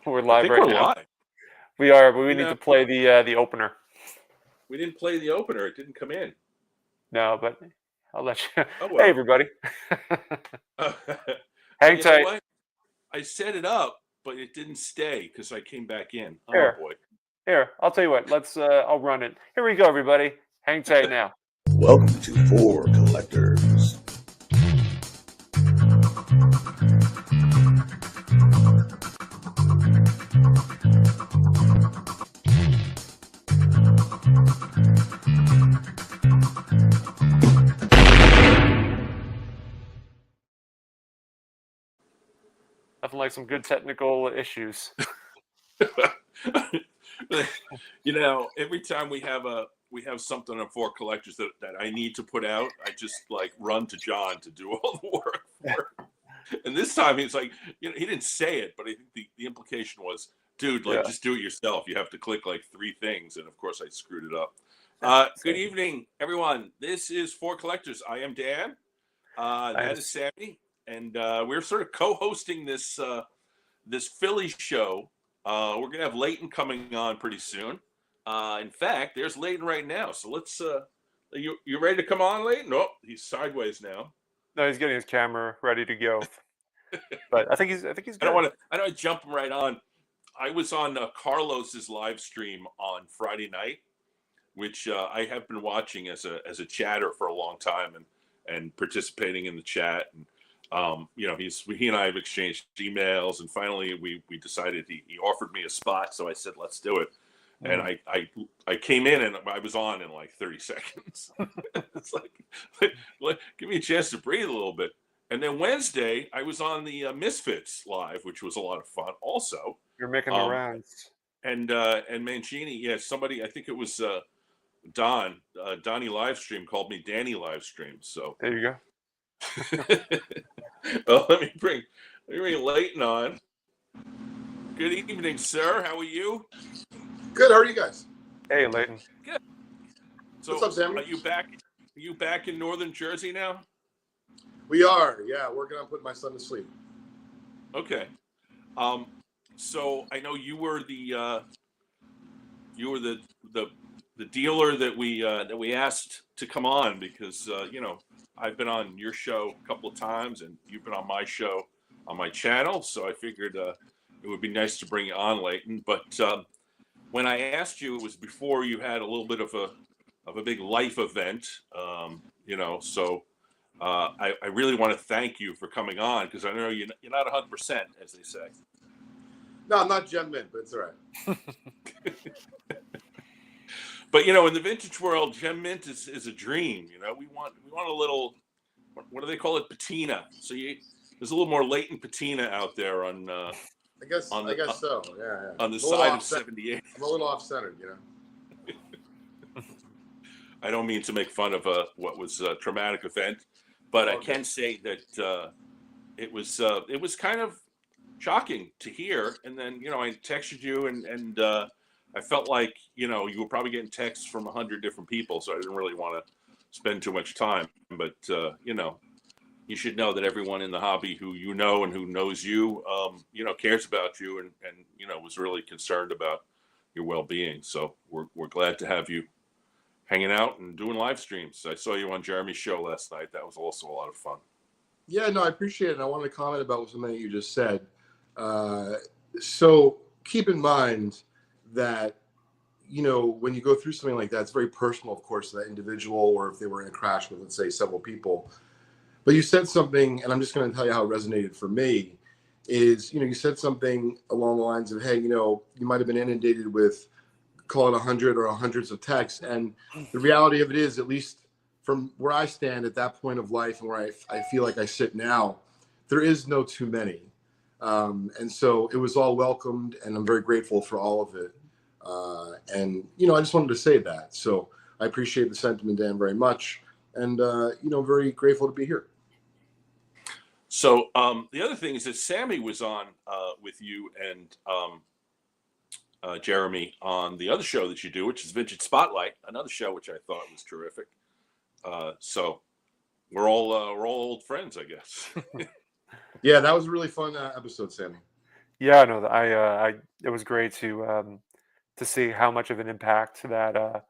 We're I live think right we're now. live. We are, but we You need know, to play the opener. we didn't play the opener. It didn't come in. No, but I'll let you. Oh Hey, well. everybody. Well, Hang you know tight. what? I set it up, but it didn't stay because I came back in. Oh Here, boy. here. I'll tell you what. Let's. I'll run it. Here we go, everybody. Hang tight now. Welcome to Four Collectors. Nothing like some good technical issues. You know, every time we have something on Four Collectors that I need to put out, I just like run to John to do all the work for it. And this time he's like, you know, he didn't say it, but I think the implication was, dude, like just do it yourself. You have to click like 3 things, and of course I screwed it up. Good evening, everyone. This is Four Collectors. I am Dan. That is Sammy, and we're sort of co-hosting this this Philly show. We're gonna have Leighton coming on pretty soon. In fact, there's Leighton right now. So let's. You ready to come on, Leighton? Oh, he's sideways now. No, he's getting his camera ready to go. But I think he's good. I don't want to jump him right on. I was on Carlos's live stream on Friday night, which I have been watching as a chatter for a long time and participating in the chat. And you know, he and I have exchanged emails, and finally we decided he offered me a spot, so I said let's do it. And I came in and I was on in like 30 seconds. It's like give me a chance to breathe a little bit. And then Wednesday I was on the Misfits live, which was a lot of fun. Also, You're making the rounds. And Mancini, yeah, somebody, I think it was Donnie Livestream called me Danny Livestream. So there you go. Well, let me bring Leighton on. Good evening, sir. How are you? Good. How are you guys? Hey, Leighton. Good. So, what's up, Sammy? Are you back in northern Jersey now? We are. Yeah, working on putting my son to sleep. Okay. So I know you were the dealer that we asked to come on because you know, I've been on your show a couple of times and you've been on my show on my channel, so I figured it would be nice to bring you on, Leighton. But when I asked you, it was before you had a little bit of a big life event, you know. So I really want to thank you for coming on because I know you're not 100%, as they say. No, I'm not Gem Mint, but it's all right. But you know, in the vintage world, Gem Mint is a dream. You know, we want a little, what do they call it, patina. So there's a little more latent patina out there on. I guess so. Yeah. On the side of 78. I'm a little off-centered, you know. I don't mean to make fun of what was a traumatic event, but I can say that it was kind of shocking to hear. And then, you know, I texted you and I felt like, you know, you were probably getting texts from 100 different people, so I didn't really want to spend too much time. But you know, you should know that everyone in the hobby who you know and who knows you, you know, cares about you and you know, was really concerned about your well-being. So we're glad to have you hanging out and doing live streams. I saw you on Jeremy's show last night. That was also a lot of fun. Yeah, no, I appreciate it. I wanted to comment about something that you just said. So keep in mind that, you know, when you go through something like that, it's very personal, of course, to that individual, or if they were in a crash with, let's say, several people. But you said something, and I'm just going to tell you how it resonated for me, is, you know, you said something along the lines of, hey, you know, you might have been inundated with, call it 100 or hundreds of texts. And the reality of it is, at least from where I stand at that point of life and where I feel like I sit now, there is no too many. And so it was all welcomed, and I'm very grateful for all of it. And, you know, I just wanted to say that. So I appreciate the sentiment, Dan, very much. And, you know, very grateful to be here. So the other thing is that Sammy was on with you and Jeremy on the other show that you do, which is Vintage Spotlight, another show which I thought was terrific. So we're all old friends, I guess. Yeah, that was a really fun episode, Sammy. Yeah, no, it was great to see how much of an impact that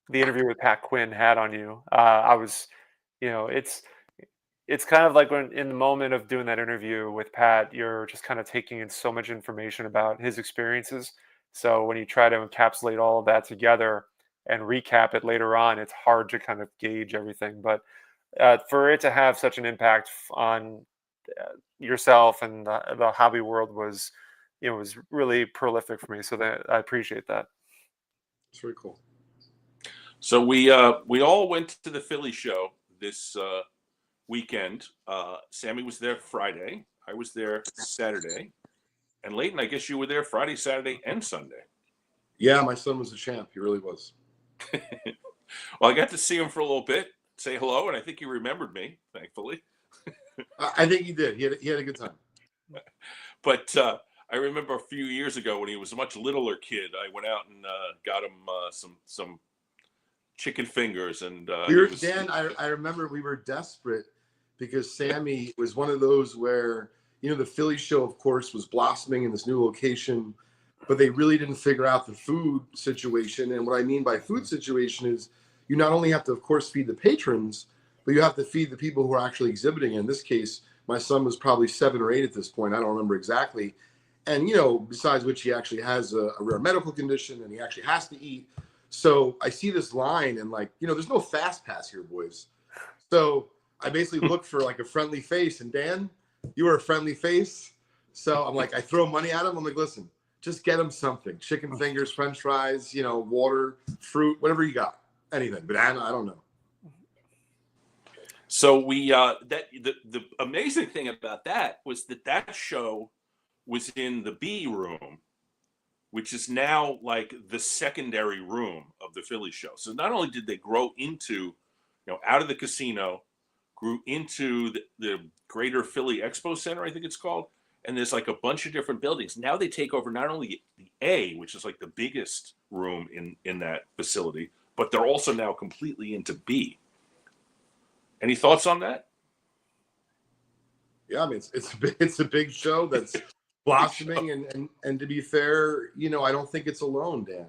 the interview with Pat Quinn had on you. I was, it's kind of like when in the moment of doing that interview with Pat, you're just kind of taking in so much information about his experiences. So when you try to encapsulate all of that together and recap it later on, it's hard to kind of gauge everything. But for it to have such an impact on yourself and the hobby world was really prolific for me. So that I appreciate that. It's very cool. So we all went to the Philly show this weekend. Sammy was there Friday. I was there Saturday. And Leighton, I guess you were there Friday, Saturday, and Sunday. Yeah, my son was a champ. He really was. Well, I got to see him for a little bit, say hello, and I think he remembered me, thankfully. I think he did. He had a good time. But I remember a few years ago when he was a much littler kid, I went out and got him some chicken fingers. And Dan, I remember we were desperate because Sammy was one of those where, the Philly show, of course, was blossoming in this new location, but they really didn't figure out the food situation. And what I mean by food situation is you not only have to, of course, feed the patrons, but you have to feed the people who are actually exhibiting. In this case, my son was probably 7 or 8 at this point. I don't remember exactly. And, besides which he actually has a rare medical condition and he actually has to eat. So I see this line and there's no fast pass here, boys. So I basically look for like a friendly face, and Dan, you were a friendly face. So I'm like, I throw money at him. I'm like, listen, just get him something, chicken fingers, French fries, water, fruit, whatever you got, anything, banana, I don't know. So we the amazing thing about that was that show was in the B room, which is now like the secondary room of the Philly show. So not only did they grow into, out of the casino, grew into the Greater Philly Expo Center, I think it's called, and there's like a bunch of different buildings. Now they take over not only the A, which is like the biggest room in that facility, but they're also now completely into B. Any thoughts on that? Yeah, I mean, it's a big show that's blossoming, and to be fair, I don't think it's alone, Dan.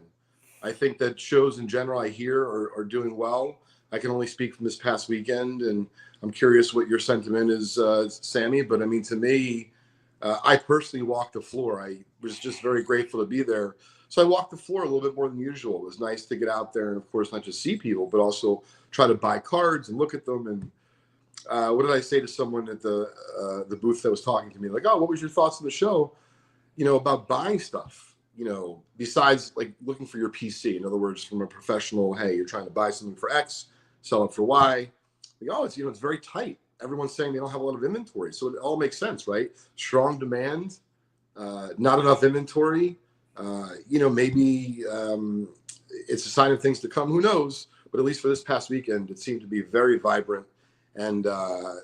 I think that shows in general I hear are doing well. I can only speak from this past weekend, and I'm curious what your sentiment is, Sammy. But I mean, to me, I personally walked the floor. I was just very grateful to be there. So I walked the floor a little bit more than usual. It was nice to get out there and, of course, not just see people, but also try to buy cards and look at them. And what did I say to someone at the booth that was talking to me? Like, oh, what was your thoughts on the show? About buying stuff. Besides like looking for your PC. In other words, from a professional, hey, you're trying to buy something for X, sell it for Y. It's very tight. Everyone's saying they don't have a lot of inventory, so it all makes sense, right? Strong demand, not enough inventory. Maybe it's a sign of things to come. Who knows? But at least for this past weekend, it seemed to be very vibrant. And I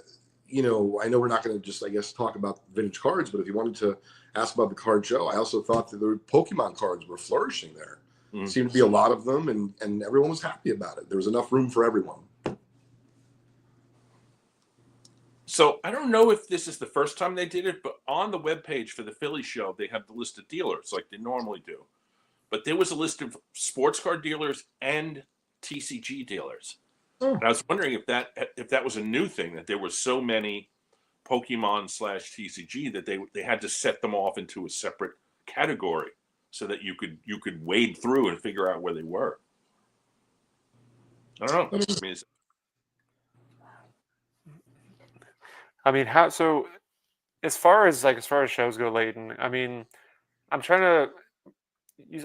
know we're not going to just, I guess, talk about vintage cards, but if you wanted to ask about the card show, I also thought that the Pokemon cards were flourishing there. Mm-hmm. Seemed to be a lot of them, and everyone was happy about it. There was enough room for everyone. So I don't know if this is the first time they did it, but on the webpage for the Philly show, they have the list of dealers like they normally do. But there was a list of sports card dealers and TCG dealers. Oh. And I was wondering if that was a new thing, that there were so many Pokemon/TCG that they had to set them off into a separate category so that you could wade through and figure out where they were. I don't know. I mean, how so? As far as shows go, Leighton, I mean, I'm trying to.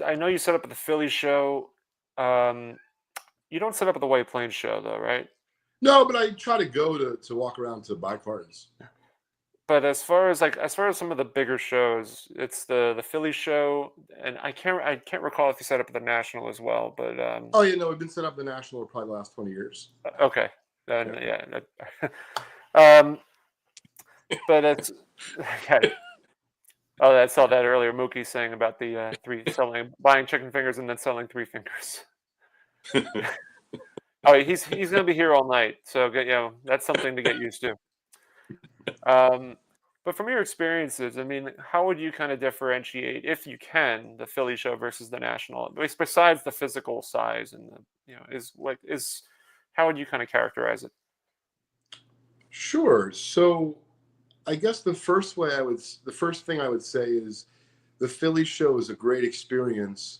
I know you set up at the Philly show. You don't set up at the White Plains show, though, right? No, but I try to go to walk around to buy cards. But as far as some of the bigger shows, it's the Philly show, and I can't recall if you set up at the National as well. But oh yeah, no, we've been set up at the National for probably the last 20 years. Okay, then yeah. But it's okay. Oh, I saw that earlier. Mookie saying about the buying chicken fingers and then selling 3 fingers. Oh, he's gonna be here all night, so that's something to get used to. But from your experiences, I mean, how would you kind of differentiate, if you can, the Philly show versus the national? Besides the physical size and the, is how would you kind of characterize it? Sure. So I guess the first thing I would say is the Philly show is a great experience,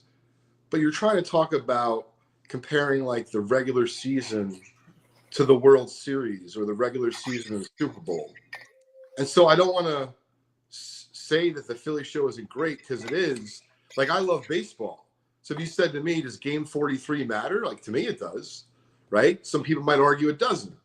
but you're trying to talk about comparing like the regular season to the World Series or the regular season of the Super Bowl. And so I don't want to say that the Philly show isn't great because it is. Like, I love baseball. So if you said to me, does game 43 matter? Like, to me, it does, right? Some people might argue it doesn't.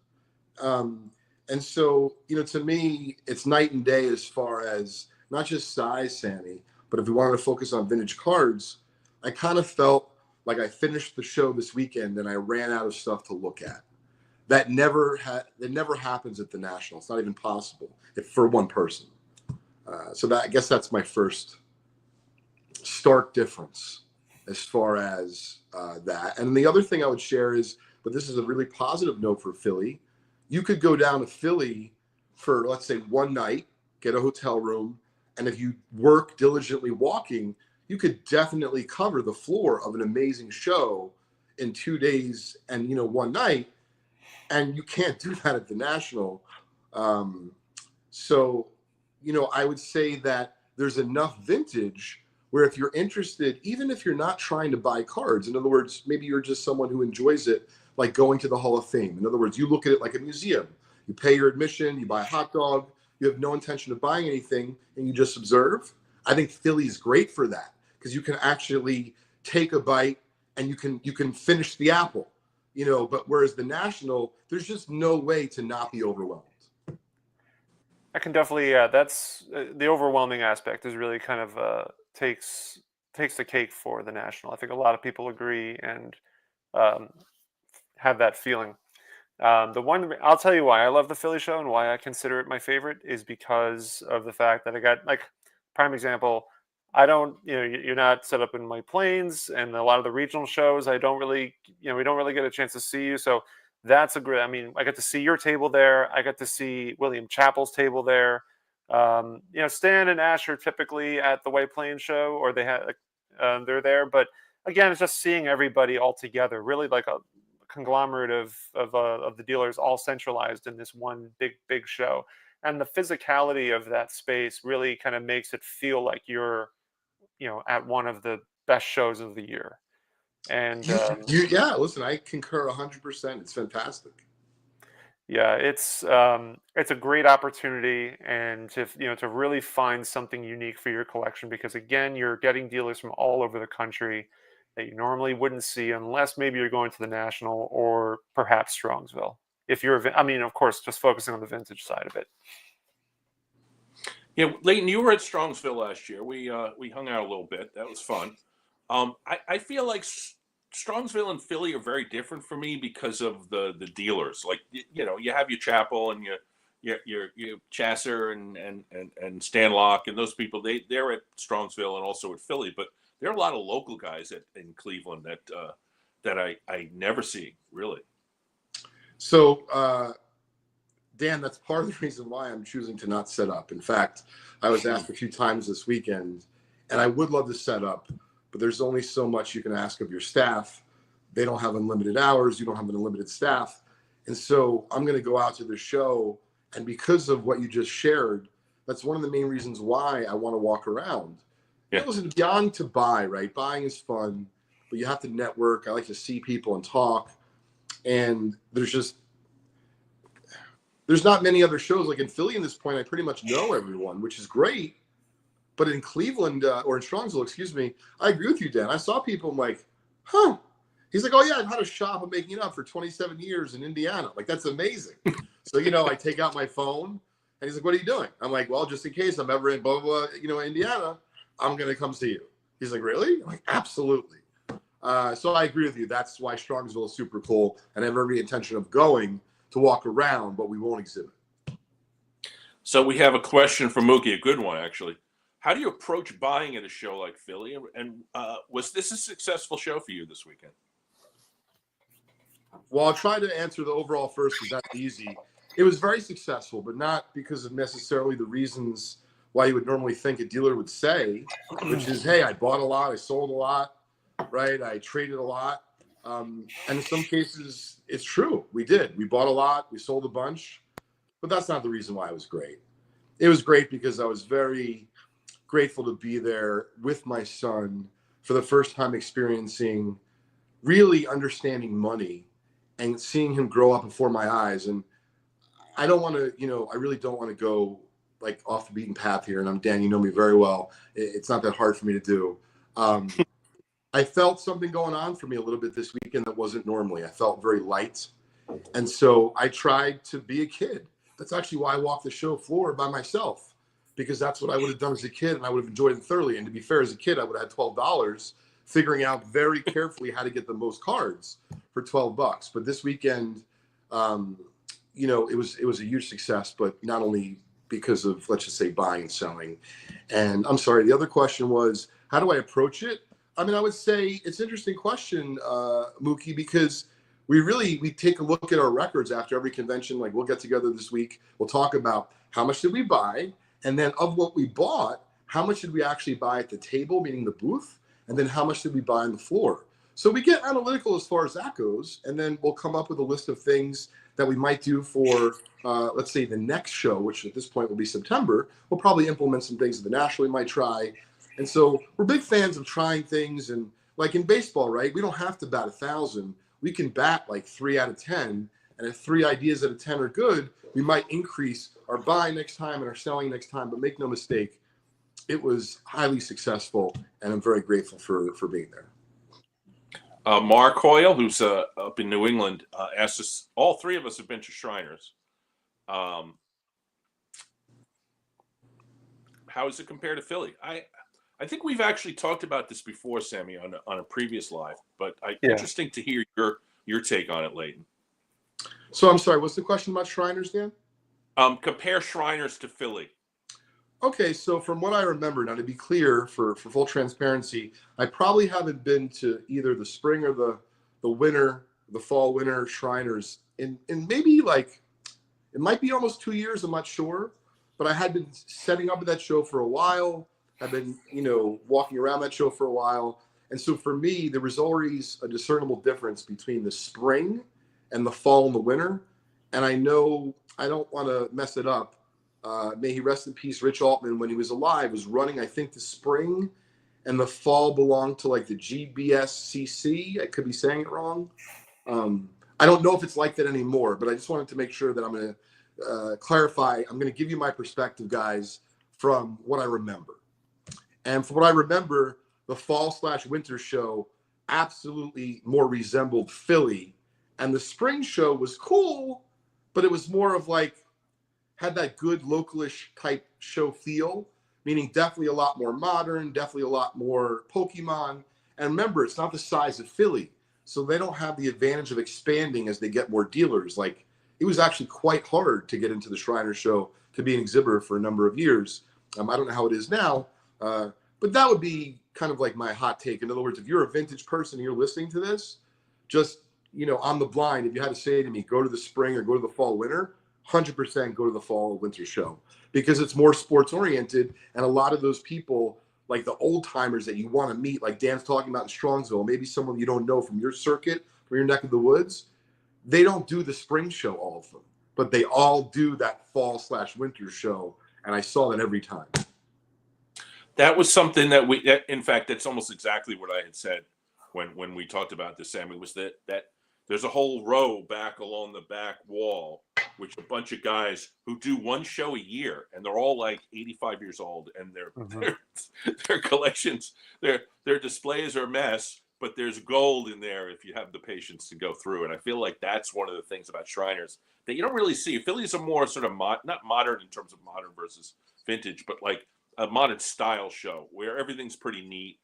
Um, and so, to me, it's night and day as far as not just size, Sammy, but if we wanted to focus on vintage cards, I kind of felt like I finished the show this weekend and I ran out of stuff to look at. That never happens at the National. It's not even possible for one person. So I guess that's my first stark difference as far as that. And the other thing I would share is, but this is a really positive note for Philly. You could go down to Philly for, let's say, one night, get a hotel room, and if you work diligently walking, you could definitely cover the floor of an amazing show in 2 days and one night. And you can't do that at the National. So, I would say that there's enough vintage where if you're interested, even if you're not trying to buy cards, in other words, maybe you're just someone who enjoys it, like going to the Hall of Fame. In other words, you look at it like a museum. You pay your admission, you buy a hot dog, you have no intention of buying anything, and you just observe. I think Philly's great for that because you can actually take a bite and you can finish the apple. But whereas the National, there's just no way to not be overwhelmed. I can definitely, yeah, that's the overwhelming aspect is really kind of takes the cake for the national. I think a lot of people agree and um, have that feeling. The one I'll tell you why I love the Philly show and why I consider it my favorite is because of the fact that I got like prime example. I don't, you're not set up in my planes, and a lot of the regional shows, I don't really, we don't really get a chance to see you. So that's a great. I mean, I got to see your table there. I got to see William Chappell's table there. Stan and Ash are typically at the White Plains show, or they're there. But again, it's just seeing everybody all together, really like a conglomerate of the dealers all centralized in this one big show. And the physicality of that space really kind of makes it feel like you're at one of the best shows of the year. And Yeah, listen, I concur 100%. It's fantastic. yeah, it's a great opportunity, and to really find something unique for your collection, because again, you're getting dealers from all over the country that you normally wouldn't see unless maybe you're going to the National or perhaps Strongsville. If you're, I mean, of course, just focusing on the vintage side of it. Yeah, Leighton, you were at Strongsville last year. We hung out a little bit. That was fun. I feel like Strongsville and Philly are very different for me because of the dealers. Like you have your Chapel and your Chasser and Stanlock and those people. They're at Strongsville and also at Philly, but there are a lot of local guys in Cleveland that I never see really. So Dan, that's part of the reason why I'm choosing to not set up. In fact, I was asked a few times this weekend, and I would love to set up, but there's only so much you can ask of your staff. They don't have unlimited hours. You don't have an unlimited staff. And so I'm going to go out to the show. And because of what you just shared, that's one of the main reasons why I want to walk around. Yeah. Listen, beyond to buy, right? Buying is fun, but you have to network. I like to see people and talk. And there's not many other shows. Like in Philly at this point, I pretty much know everyone, which is great. But in Cleveland, or in Strongsville, excuse me, I agree with you, Dan. I saw people, I'm like, huh. He's like, oh, yeah, I've had a shop of making it up for 27 years in Indiana. Like, that's amazing. So, I take out my phone, and he's like, what are you doing? I'm like, well, just in case I'm ever in blah, blah, blah, Indiana, I'm going to come see you. He's like, really? I'm like, absolutely. So I agree with you. That's why Strongsville is super cool, and I have every intention of going to walk around, but we won't exhibit. So we have a question from Mookie, a good one, actually. How do you approach buying at a show like Philly? And was this a successful show for you this weekend? Well, I'll try to answer the overall first because that's easy. It was very successful, but not because of necessarily the reasons why you would normally think a dealer would say, which is, hey, I bought a lot, I sold a lot, right? I traded a lot. And in some cases, it's true. We did. We bought a lot, we sold a bunch, but that's not the reason why it was great. It was great because I was very grateful to be there with my son for the first time experiencing really understanding money and seeing him grow up before my eyes. And I don't want to, I really don't want to go like off the beaten path here. And I'm Dan, you know me very well. It's not that hard for me to do. I felt something going on for me a little bit this weekend that wasn't normally. I felt very light. And so I tried to be a kid. That's actually why I walked the show floor by myself, because that's what I would have done as a kid, and I would have enjoyed it thoroughly. And to be fair, as a kid, I would have had $12 figuring out very carefully how to get the most cards for $12. But this weekend, it was a huge success, but not only because of, let's just say, buying and selling. And I'm sorry, the other question was, how do I approach it? I mean, I would say it's an interesting question, Mookie, because we take a look at our records after every convention. Like, we'll get together this week. We'll talk about how much did we buy? And then of what we bought, how much did we actually buy at the table, meaning the booth? And then how much did we buy on the floor? So we get analytical as far as that goes. And then we'll come up with a list of things that we might do for, let's say, the next show, which at this point will be September. We'll probably implement some things at the National we might try. And so we're big fans of trying things. And like in baseball, right? We don't have to bat 1,000. We can bat like 3 out of 10. And if 3 ideas out of 10 are good, we might increase our buy next time and our selling next time. But make no mistake, it was highly successful. And I'm very grateful for being there. Mark Hoyle, who's up in New England, asked us, all 3 of us have been to Shriners. How does it compare to Philly? I think we've actually talked about this before, Sammy, on a previous live, but interesting to hear your take on it, Leighton. So I'm sorry, what's the question about Shriners, Dan? Compare Shriners to Philly. Okay, so from what I remember, now to be clear, for full transparency, I probably haven't been to either the spring or the fall winter Shriners in maybe like, it might be almost 2 years, I'm not sure, but I had been setting up at that show for a while. I've been, walking around that show for a while. And so for me, there was always a discernible difference between the spring and the fall and the winter. And I know I don't want to mess it up. May he rest in peace. Rich Altman, when he was alive, was running, I think, the spring, and the fall belonged to like the GBSCC. I could be saying it wrong. I don't know if it's like that anymore, but I just wanted to make sure that I'm going to clarify. I'm going to give you my perspective, guys, from what I remember. And from what I remember, the fall/winter show absolutely more resembled Philly, and the spring show was cool, but it was more of like, had that good localish type show feel, meaning definitely a lot more modern, definitely a lot more Pokemon. And remember, it's not the size of Philly, so they don't have the advantage of expanding as they get more dealers. Like, it was actually quite hard to get into the Shriner show to be an exhibitor for a number of years. I don't know how it is now, but that would be kind of like my hot take. In other words, if you're a vintage person and you're listening to this, just, on the blind, if you had to say to me, go to the spring or go to the fall winter, 100% go to the fall winter show, because it's more sports oriented. And a lot of those people, like the old timers that you want to meet, like Dan's talking about in Strongsville, maybe someone you don't know from your circuit, from your neck of the woods, they don't do the spring show, all of them, but they all do that fall/winter show. And I saw that every time. That was something that in fact, that's almost exactly what I had said when we talked about this, Sammy, was that there's a whole row back along the back wall, which a bunch of guys who do one show a year, and they're all like 85 years old, and their collections, their displays are a mess, but there's gold in there if you have the patience to go through. And I feel like that's one of the things about Shriners that you don't really see. Philly's a more sort of not modern in terms of modern versus vintage, but like a modern style show where everything's pretty neat.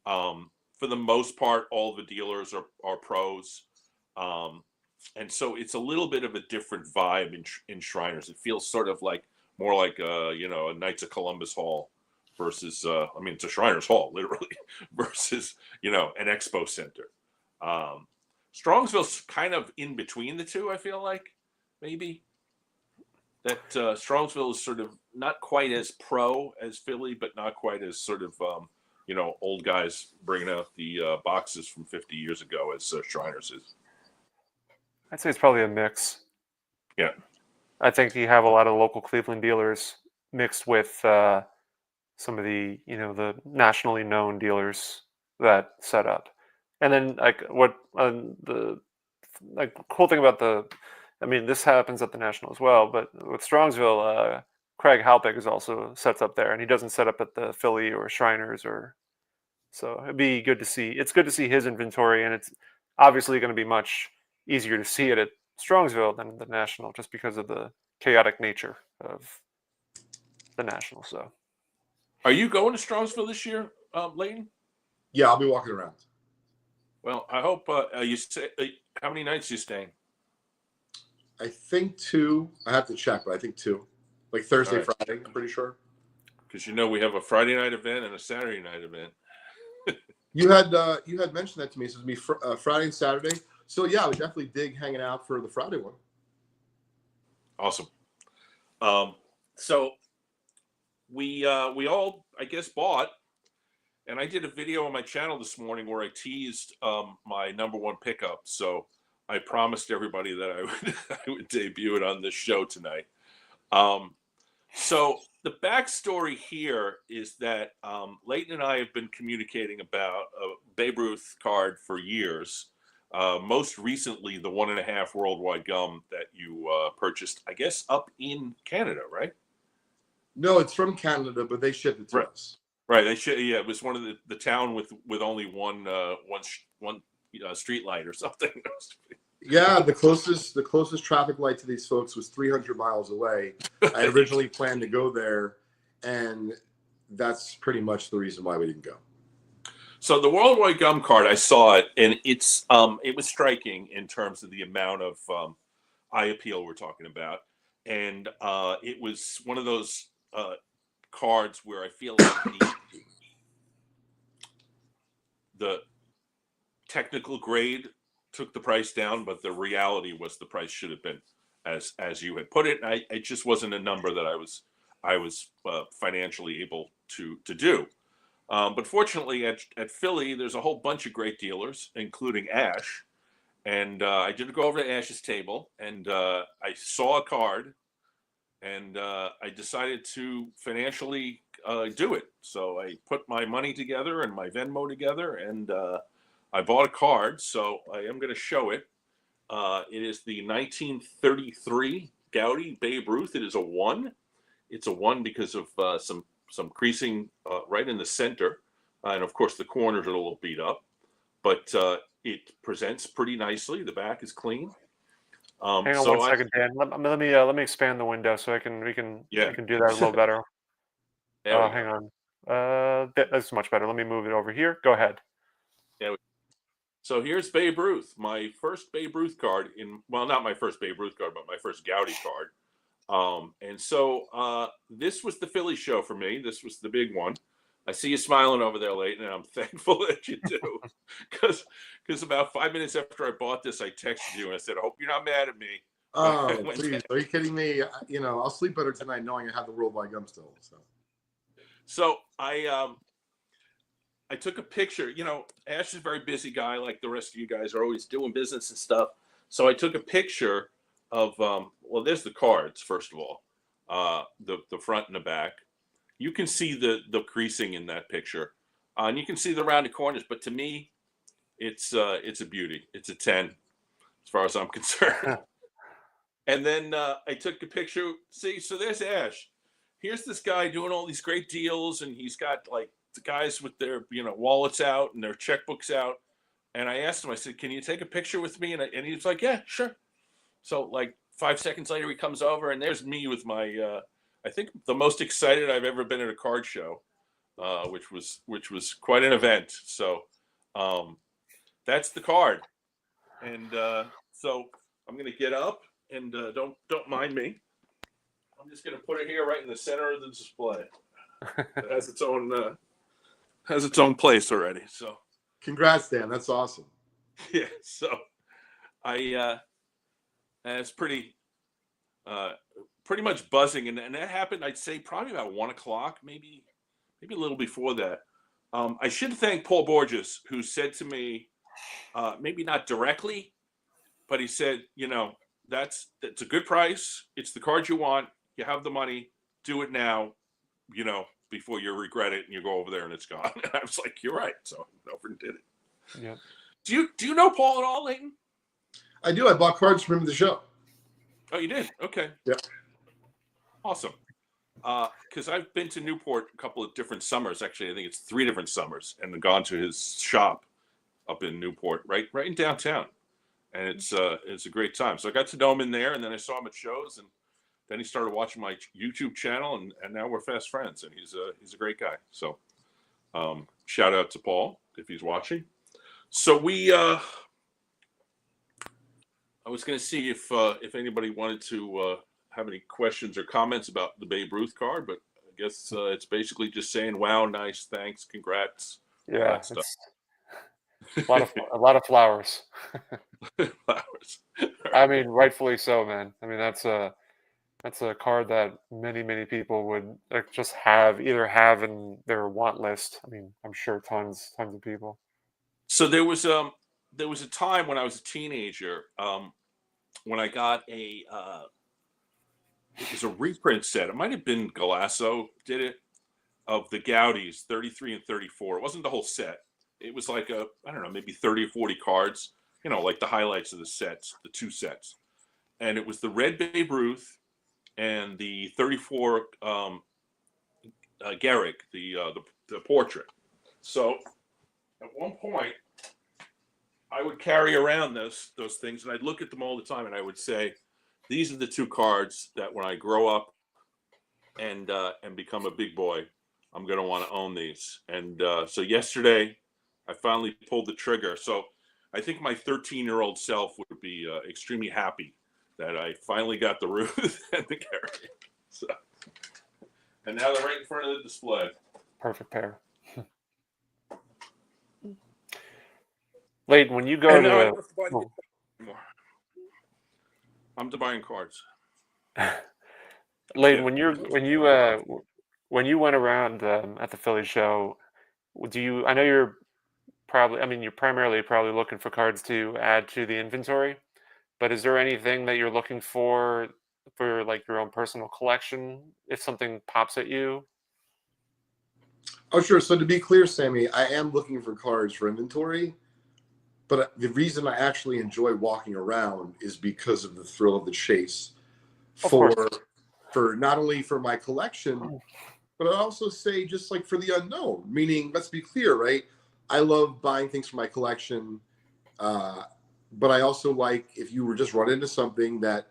For the most part, all the dealers are pros. And so it's a little bit of a different vibe in Shriners. It feels sort of like more like a Knights of Columbus Hall versus it's a Shriners Hall literally versus an expo center. Strongsville's kind of in between the two, I feel like, maybe. Strongsville is sort of not quite as pro as Philly, but not quite as sort of old guys bringing out the boxes from 50 years ago as Shriners is. I'd say it's probably a mix. Yeah. I think you have a lot of local Cleveland dealers mixed with some of the the nationally known dealers that set up, and then like what the like cool thing about I mean, this happens at the National as well, but with Strongsville, Craig Halpig is also sets up there, and he doesn't set up at the Philly or Shriners or. So it'd be good to see. It's good to see his inventory, and it's obviously going to be much easier to see it at Strongsville than the National, just because of the chaotic nature of the National. So, Are you going to Strongsville this year, Leighton? Yeah, I'll be walking around. Well, I hope you stay. How many nights are you staying? I think 2. I have to check, but I think 2. Like Thursday, All right. Friday, I'm pretty sure. Because we have a Friday night event and a Saturday night event. You had mentioned that to me. So it's going to be Friday and Saturday. So yeah, I would definitely dig hanging out for the Friday one. Awesome. So we all, I guess, bought, and I did a video on my channel this morning where I teased my number 1 pickup. So I promised everybody that I would debut it on this show tonight. So the backstory here is that Leighton and I have been communicating about a Babe Ruth card for years. Most recently, the 1.5 worldwide gum that you purchased, I guess, up in Canada, right? No, it's from Canada, but they shipped it to us. Right. They should. Yeah, it was one of the town with only one street light or something. Yeah, the closest traffic light to these folks was 300 miles away. I originally planned to go there, and that's pretty much the reason why we didn't go. So the worldwide gum card, I saw it, and it was striking in terms of the amount of eye appeal we're talking about, and it was one of those cards where I feel like the technical grade took the price down, but the reality was the price should have been as you had put it. And it just wasn't a number that I was financially able to do. But fortunately, at Philly, there's a whole bunch of great dealers, including Ash. And I did go over to Ash's table, and I saw a card, and I decided to financially do it. So I put my money together and my Venmo together, and I bought a card. So I am going to show it. It is the 1933 Gowdy Babe Ruth. It is a 1. It's a 1 because of some creasing right in the center. And of course, the corners are a little beat up. But it presents pretty nicely. The back is clean. hang on 1 second, Dan. Let me expand the window so we can do that a little better. Hang on. That's much better. Let me move it over here. Go ahead. So here's Babe Ruth, my first Babe Ruth card not my first Babe Ruth card, but my first Gowdy card. And so this was the Philly show for me. This was the big one. I see you smiling over there, Leighton, and I'm thankful that you do. Because about 5 minutes after I bought this, I texted you and I said, I hope you're not mad at me. Oh, please. Are you kidding me? I'll sleep better tonight knowing I have the worldwide gum still. So I took a picture. Ash is a very busy guy, like the rest of you guys are always doing business and stuff. So I took a picture of, there's the cards, first of all, the front and the back. You can see the creasing in that picture, and you can see the rounded corners. But to me, it's a beauty. It's a 10, as far as I'm concerned. And then I took a picture. See, so there's Ash. Here's this guy doing all these great deals, and he's got like the guys with their wallets out and their checkbooks out. And I asked him, I said, can you take a picture with me? And he was like, yeah, sure. So like 5 seconds later, he comes over, and there's me with my I think the most excited I've ever been at a card show, which was quite an event. So that's the card. And so I'm going to get up, and don't mind me. I'm just going to put it here right in the center of the display. It has its own place already. So Congrats, Dan. That's awesome. yeah. So it's pretty pretty much buzzing, and that happened, I'd say, probably about 1 o'clock, maybe a little before that. I should thank Paul Borges, who said to me, maybe not directly, but he said, that's a good price. It's the card you want. You have the money. Do it now, before you regret it and you go over there and it's gone. And I was like, you're right. So I over and did it. Yeah. Do you know Paul at all, Leighton? I do. I bought cards from him at the show. Oh, you did? Okay. Yeah. Awesome. Because I've been to Newport a couple of different summers. Actually, I think it's 3 different summers, and gone to his shop up in Newport, right in downtown. And it's a great time. So I got to know him in there, and then I saw him at shows, and then he started watching my YouTube channel, and now we're fast friends. And he's a great guy. So shout out to Paul if he's watching. So I was going to see if anybody wanted to have any questions or comments about the Babe Ruth card, but I guess it's basically just saying, "Wow, nice, thanks, congrats." Yeah, that stuff. it's a lot of flowers. Flowers. I mean, rightfully so, man. I mean, that's a card that many people would just either have in their want list. I mean, I'm sure tons of people. So there was a time when I was a teenager, when I got it was a reprint set. It might have been Galasso did it, of the Gaudis 33 and 34. It wasn't the whole set. It was like I don't know, maybe 30 or 40 cards, like the highlights of the sets, the 2 sets. And it was the red Babe Ruth and the 34 Garrick, the portrait. So at one point, I would carry around those things, and I'd look at them all the time, and I would say, these are the 2 cards that when I grow up and become a big boy, I'm going to want to own these. And so yesterday, I finally pulled the trigger. So I think my 13-year-old self would be extremely happy that I finally got the Ruth and the Garrick. So, and now they're right in front of the display. Perfect pair. Leighton, when you go to I'm buying cards. Leighton, when you went around at the Philly show, I know you're primarily probably looking for cards to add to the inventory, but is there anything that you're looking for like your own personal collection if something pops at you? Oh, sure. So to be clear, Sammy, I am looking for cards for inventory. But the reason I actually enjoy walking around is because of the thrill of the chase for not only for my collection, but I also say just like for the unknown, meaning, let's be clear, right? I love buying things for my collection. But I also like if you were just running into something that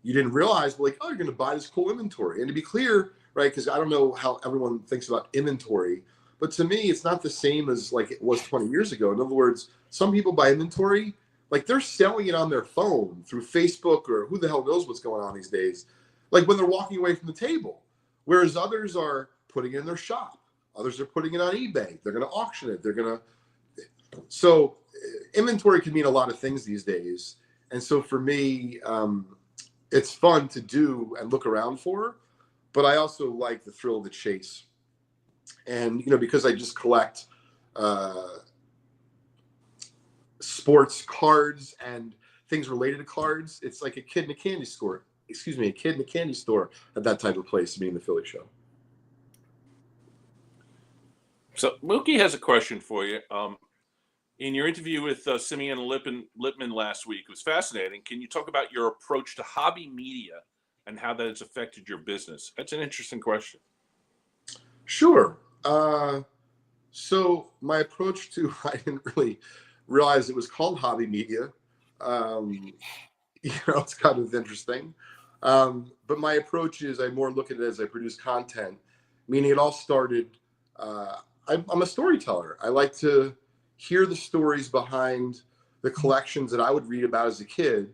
you didn't realize, like, oh, you're going to buy this cool inventory. And to be clear, right, because I don't know how everyone thinks about inventory, but to me, it's not the same as like it was 20 years ago. In other words, some people buy inventory, like they're selling it on their phone through Facebook or who the hell knows what's going on these days, like when they're walking away from the table. Whereas others are putting it in their shop. Others are putting it on eBay. They're going to auction it. So inventory can mean a lot of things these days. And so for me, it's fun to do and look around for, but I also like the thrill of the chase. And, because I just collect sports cards and things related to cards, it's like a kid in a candy store. A kid in a candy store at that type of place, being the Philly show. So Mookie has a question for you. In your interview with Sammy and Leighton last week, it was fascinating. Can you talk about your approach to hobby media and how that has affected your business? That's an interesting question. Sure. So my approach to, I didn't really realize it was called hobby media. It's kind of interesting. But my approach is I more look at it as I produce content, meaning it all started, I'm a storyteller. I like to hear the stories behind the collections that I would read about as a kid.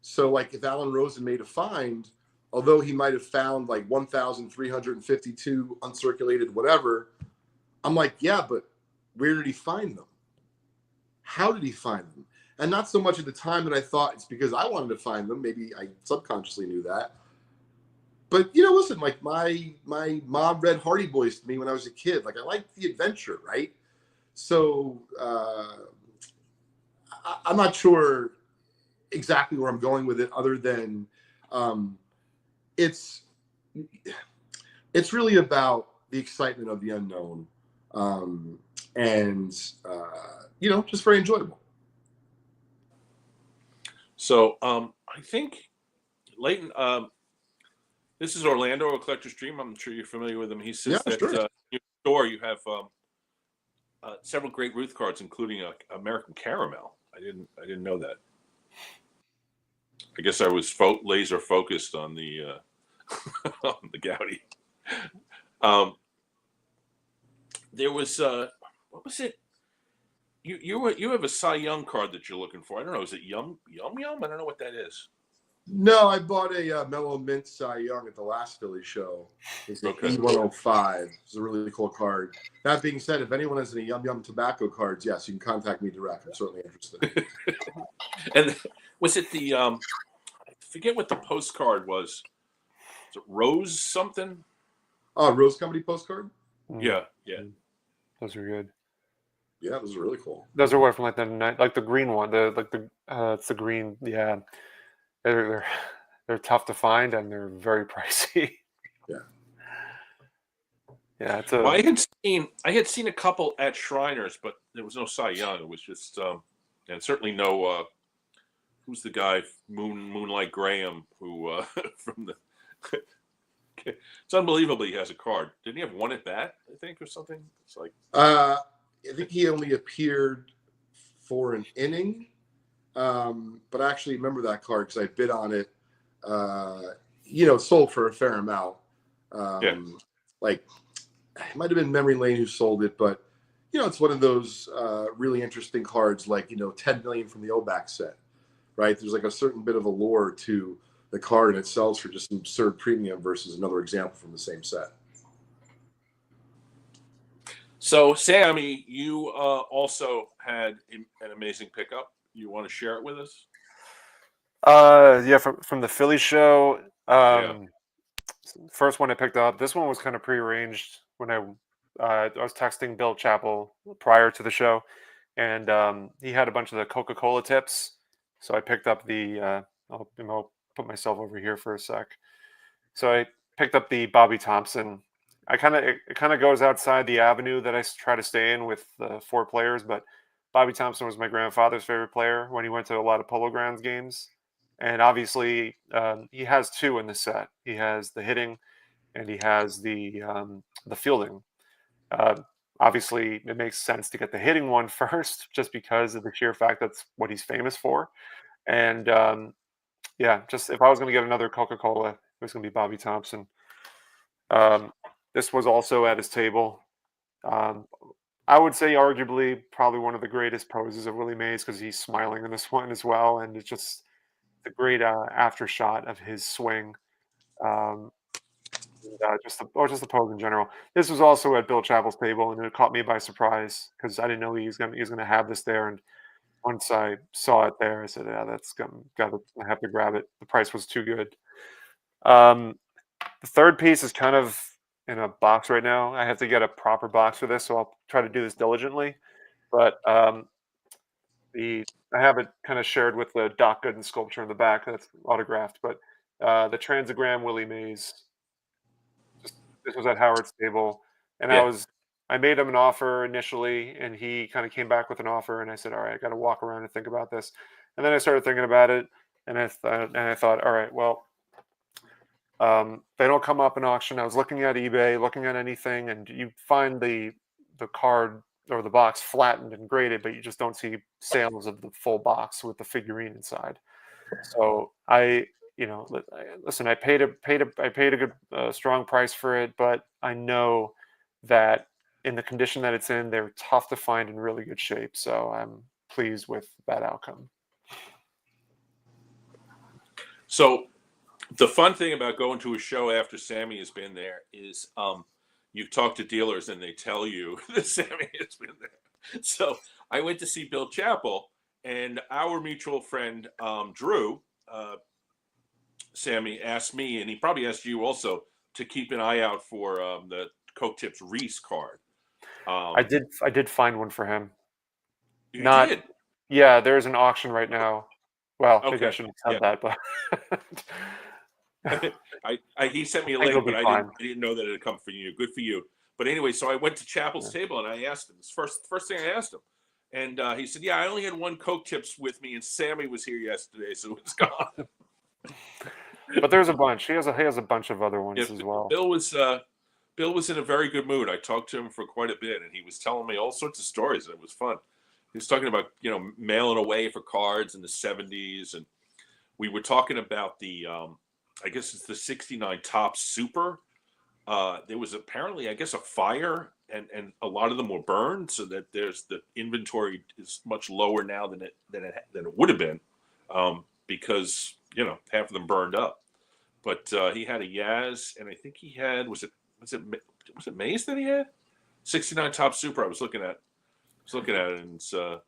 So like if Alan Rosen made a find, although he might have found like 1,352 uncirculated whatever, I'm like, yeah, but where did he find them? How did he find them? And not so much at the time that I thought it's because I wanted to find them. Maybe I subconsciously knew that. but you know, listen, like my mom read Hardy Boys to me when I was a kid. Like I liked the adventure, right? So I'm not sure exactly where I'm going with it, other than it's really about the excitement of the unknown, and you know, just very enjoyable. So I think Leighton, this is Orlando, a collector's dream. I'm sure you're familiar with him. He says Yeah, that sure. in your store you have several great Ruth cards, including a American Caramel. I didn't know that. I guess I was laser focused on the on the Gaudi. There was what was it? You have a Cy Young card that you're looking for. I don't know. Is it Yum Yum Yum? I don't know what that is. No, I bought a Mellow Mint Cy Young at the last Philly show. It's an Okay. E105. It's a really cool card. That being said, if anyone has any Yum Yum tobacco cards, yes, you can contact me direct. I'm certainly interested. And was it the I forget what the postcard was. Is it Rose something? Oh, Rose Company postcard? Yeah. Those are good. Yeah, those are really cool. Those are what from like the green one. It's the green. Yeah, they're tough to find and they're very pricey. Yeah. Yeah, it's Well, I had seen a couple at Shriners, but there was no Cy Young. It was just and certainly no who's the guy Moonlight Graham who from the it's unbelievable he has a card. Didn't he have one at bat, I think, or something? It's like I think he only appeared for an inning, but I actually remember that card because I bid on it. You know, sold for a fair amount. Like it might have been Memory Lane who sold it, but you know, it's one of those really interesting cards, like, you know, 10 million from the Oback set, right? There's like a certain bit of allure to the card, and it sells for just an absurd premium versus another example from the same set. So, Sammy, you also had an amazing pickup. You want to share it with us? Yeah, from the Philly show. Yeah. First one I picked up. This one was kind of prearranged when I was texting Bill Chappell prior to the show, and he had a bunch of the Coca-Cola tips. So I picked up the. I'll put myself over here for a sec. So I picked up the Bobby Thompson. It kind of goes outside the avenue that I try to stay in with the 4 players, but Bobby Thompson was my grandfather's favorite player when he went to a lot of Polo Grounds games. And obviously, he has 2 in the set. He has the hitting, and he has the fielding. Uh, Obviously, it makes sense to get the hitting one first, just because of the sheer fact that's what he's famous for. And yeah, just if I was going to get another Coca-Cola, it was going to be Bobby Thompson. This was also at his table. Um, I would say arguably probably one of the greatest poses of Willie Mays, because he's smiling in this one as well, and it's just the great after shot of his swing, and, just the pose in general. This was also at Bill Chappell's table, and it caught me by surprise because I didn't know he was gonna have this there. And once I saw it there, I said, "Yeah, that's I have to grab it." The price was too good. The third piece is kind of in a box right now. I have to get a proper box for this, so I'll try to do this diligently. But I have it kind of shared with the Doc Gooden sculpture in the back that's autographed. But the Transagram Willie Mays, this was at Howard's table, and Yeah. I made him an offer initially, and he kind of came back with an offer, and I said, all right, I got to walk around and think about this. And then I started thinking about it, and I thought, all right, well, they don't come up in auction. I was looking at eBay, looking at anything, and you find the card or the box flattened and graded, but you just don't see sales of the full box with the figurine inside. So listen, I paid a good strong price for it, but I know that in the condition that it's in, they're tough to find in really good shape. So I'm pleased with that outcome. So the fun thing about going to a show after Sammy has been there is you talk to dealers and they tell you that Sammy has been there. So I went to see Bill Chappell, and our mutual friend Drew Sammy, asked me, and he probably asked you also, to keep an eye out for the Coke Tips Reese card. I did find one for him. You Not did? Yeah, there's an auction right now. Well, maybe I Okay. shouldn't have Yeah. said that, but He sent me a I think link, it'll but be I fine. didn't know that it had come from you. Good for you. But anyway, so I went to Chapel's Yeah. table and I asked him. This first thing I asked him, and he said, "Yeah, I only had one Coke Tips with me, and Sammy was here yesterday, so it's gone." But there's a bunch. He has a bunch of other Yeah, ones as well. Bill was in a very good mood. I talked to him for quite a bit, and he was telling me all sorts of stories, and it was fun. He was talking about mailing away for cards in the '70s, and we were talking about the I guess it's the '69 Top Super. There was apparently, I guess, a fire, and a lot of them were burned, so that there's the inventory is much lower now than it would have been, because half of them burned up. But he had a Yaz, and I think he had was it Maze that he had '69 Top Super. I was looking at it, and it's had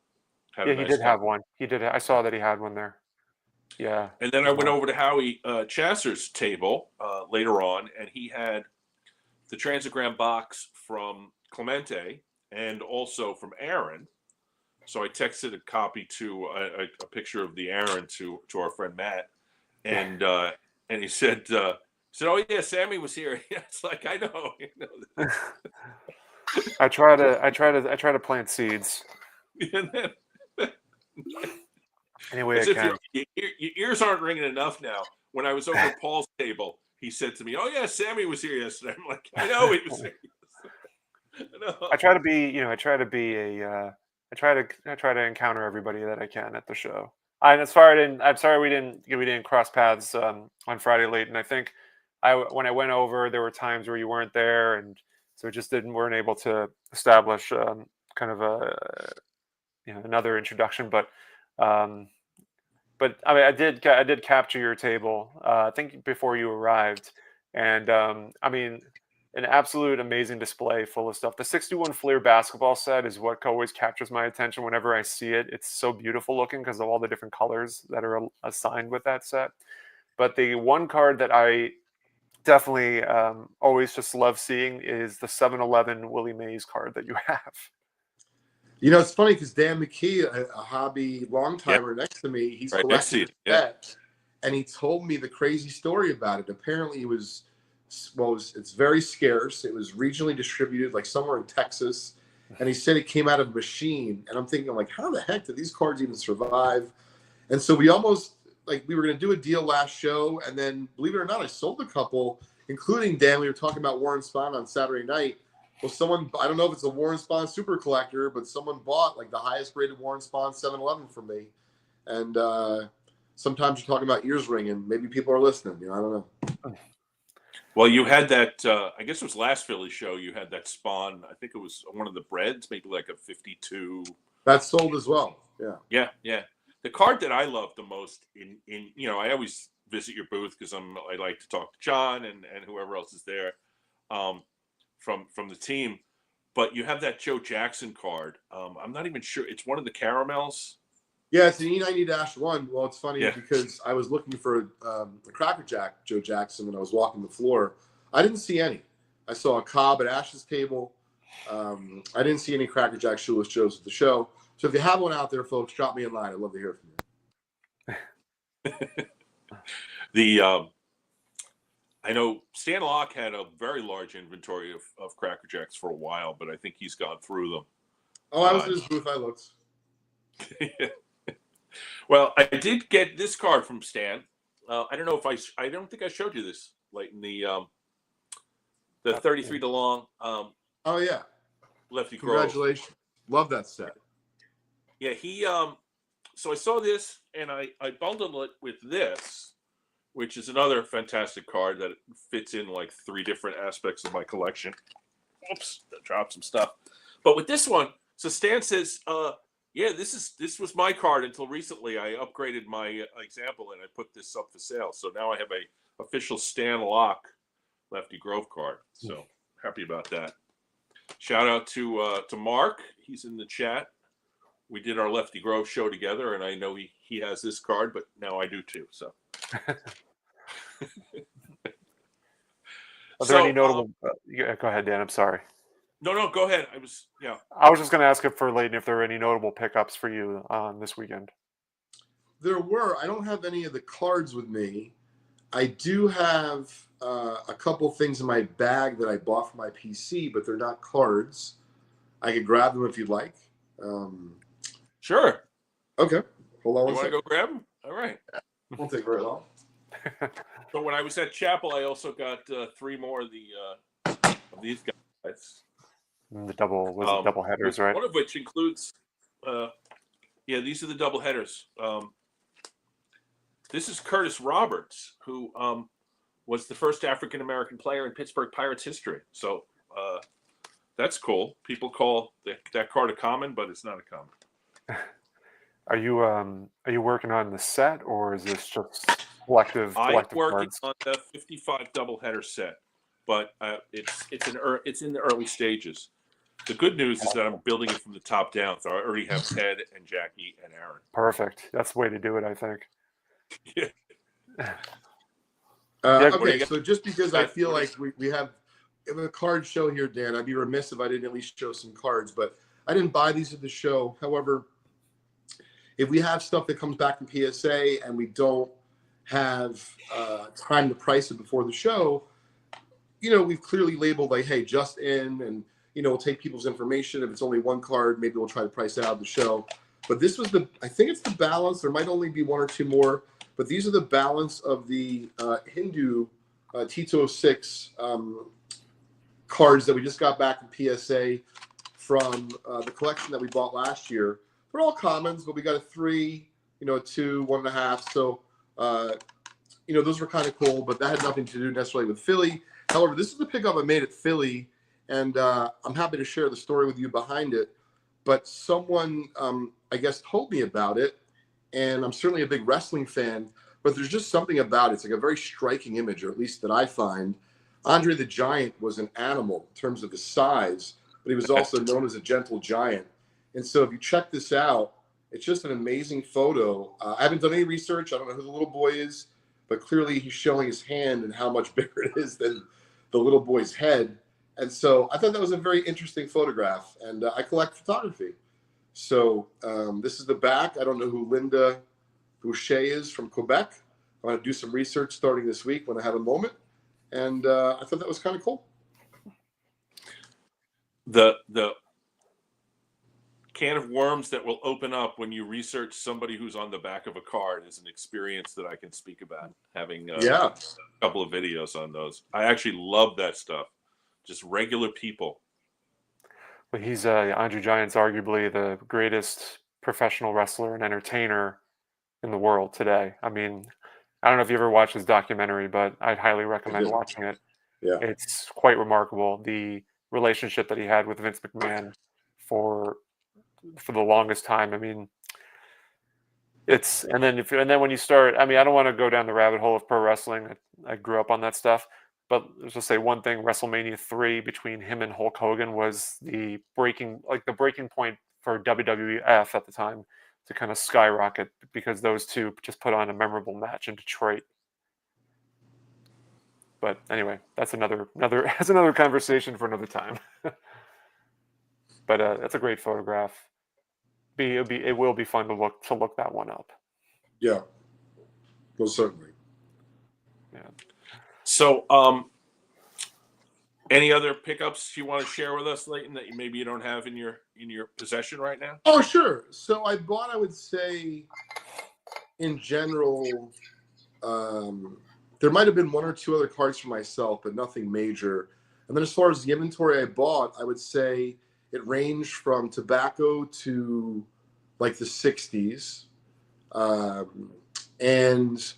Yeah, a he nice did have copy. one. He did. I saw that he had one there. Yeah. And then I went over to Howie Chasser's table later on, and he had the Transagram box from Clemente and also from Aaron. So I texted a copy to a picture of the Aaron to our friend Matt, and he said, "Oh yeah, Sammy was here." It's like, I know. I try to plant seeds And then, any way I as if can. your ears aren't ringing enough now. When I was over at Paul's table, he said to me, "Oh yeah, Sammy was here yesterday." I'm like, I know he was here. I try to be, I try to encounter everybody that I can at the show. I'm sorry we didn't cross paths on Friday late, and I think when I went over, there were times where you weren't there, and so it just weren't able to establish kind of a another introduction. Um, but I mean, I did capture your table. I think before you arrived, and I mean, an absolute amazing display full of stuff. The 61 Fleer basketball set is what always captures my attention whenever I see it. It's so beautiful looking because of all the different colors that are assigned with that set. But the one card that I definitely always just love seeing is the 7-Eleven Willie Mays card that you have. It's funny because Dan McKee, a hobby long timer next to me, he's Right next to collecting you. the set, and he told me the crazy story about it. Apparently, it's very scarce. It was regionally distributed, like somewhere in Texas, and he said it came out of a machine. And I'm thinking, like, how the heck did these cards even survive? And so we almost we were going to do a deal last show, and then believe it or not, I sold a couple, including Dan. We were talking about Warren Spahn on Saturday night. Well, I don't know if it's a Warren Spahn super collector, but someone bought like the highest rated Warren Spahn 7-Eleven from me. And sometimes you're talking about ears ringing. Maybe people are listening. I don't know. Well, you had that, I guess it was last Philly show. You had that Spawn. I think it was one of the breads, maybe like a 52. That's sold as well. Yeah. Yeah. The card that I love the most I always visit your booth because I like to talk to John and whoever else is there. From the team, but you have that Joe Jackson card. I'm not even sure. It's one of the caramels. Yeah, it's an E90-1. Well, it's funny because I was looking for a Cracker Jack Joe Jackson when I was walking the floor. I didn't see any. I saw a Cobb at Ash's table. I didn't see any Cracker Jack Shoeless Joes at the show. So if you have one out there, folks, drop me a line. I'd love to hear from you. I know Stan Locke had a very large inventory of Cracker Jacks for a while, but I think he's gone through them. Oh, I was in his booth. I looked. Well, I did get this card from Stan. I don't know if I don't think I showed you this, like in the 33 DeLong. Oh yeah, Lefty Grove. Congratulations, love that set. Yeah, he. So I saw this and I bundled it with this, which is another fantastic card that fits in like 3 different aspects of my collection. Oops, I dropped some stuff. But with this one, so Stan says, yeah, this was my card until recently. I upgraded my example and I put this up for sale. So now I have a official Stan Locke Lefty Grove card. So happy about that. Shout out to Mark. He's in the chat. We did our Lefty Grove show together, and I know he has this card, but now I do too. So Are there any So, notable? Yeah, go ahead, Dan. I'm sorry. no, go ahead. Yeah. I was just going to ask it for Leighton if there were any notable pickups for you this weekend. There were. I don't have any of the cards with me. I do have a couple things in my bag that I bought for my PC, but they're not cards. I could grab them if you'd like. Sure. Okay. Hold on You one want to second. go grab them? All right. Won't take very long. So when I was at Chapel, I also got 3 more of these guys. The double headers, right? One of which includes, these are the double headers. This is Curtis Roberts, who was the first African American player in Pittsburgh Pirates history. So that's cool. People call that card a common, but it's not a common. Are you working on the set, or is this just collective I'm working cards? on the 55 doubleheader set, but it's in the early stages. The good news is that I'm building it from the top down, so I already have Ted and Jackie and Aaron. Perfect. That's the way to do it, I think. Yeah. Okay, so just because I feel like we have a card show here, Dan, I'd be remiss if I didn't at least show some cards, but I didn't buy these at the show. However, if we have stuff that comes back from PSA and we don't have time to price it before the show, we've clearly labeled like, hey, just in, and, we'll take people's information. If it's only one card, maybe we'll try to price it out of the show. But this was I think it's the balance. There might only be 1 or 2 more, but these are the balance of the Hindu Tito 6 cards that we just got back from PSA from the collection that we bought last year. They're all commons, but we got a 3, a 2, 1.5. So, those were kind of cool, but that had nothing to do necessarily with Philly. However, this is the pickup I made at Philly, and I'm happy to share the story with you behind it. But someone, I guess, told me about it, and I'm certainly a big wrestling fan, but there's just something about it. It's like a very striking image, or at least that I find. Andre the Giant was an animal in terms of his size, but he was also known as a gentle giant. And so if you check this out, it's just an amazing photo. I haven't done any research. I don't know who the little boy is, but clearly he's showing his hand and how much bigger it is than the little boy's head. And so I thought that was a very interesting photograph, and I collect photography. So this is the back. I don't know who Linda Boucher is from Quebec. I'm going to do some research starting this week when I have a moment. And I thought that was kind of cool. The can of worms that will open up when you research somebody who's on the back of a card is an experience that I can speak about, having a couple of videos on those. I actually love that stuff. Just regular people. Well, he's Andre Giant's arguably the greatest professional wrestler and entertainer in the world today. I mean, I don't know if you ever watched his documentary, but I'd highly recommend watching it. Yeah. It's quite remarkable, the relationship that he had with Vince McMahon for the longest time. I mean, and then when you start, I mean, I don't want to go down the rabbit hole of pro wrestling. I grew up on that stuff, but let's just say one thing: WrestleMania 3 between him and Hulk Hogan was the breaking point for WWF at the time to kind of skyrocket, because those two just put on a memorable match in Detroit. But anyway, that's another conversation for another time. But that's a great photograph. It will be fun to look that one up. Yeah, most certainly. Yeah. So, any other pickups you want to share with us, Leighton, that maybe you don't have in your possession right now? Oh, sure. So I bought, I would say, in general, there might have been 1 or 2 other cards for myself, but nothing major. And then as far as the inventory I bought, I would say it ranged from tobacco to like the 60s. And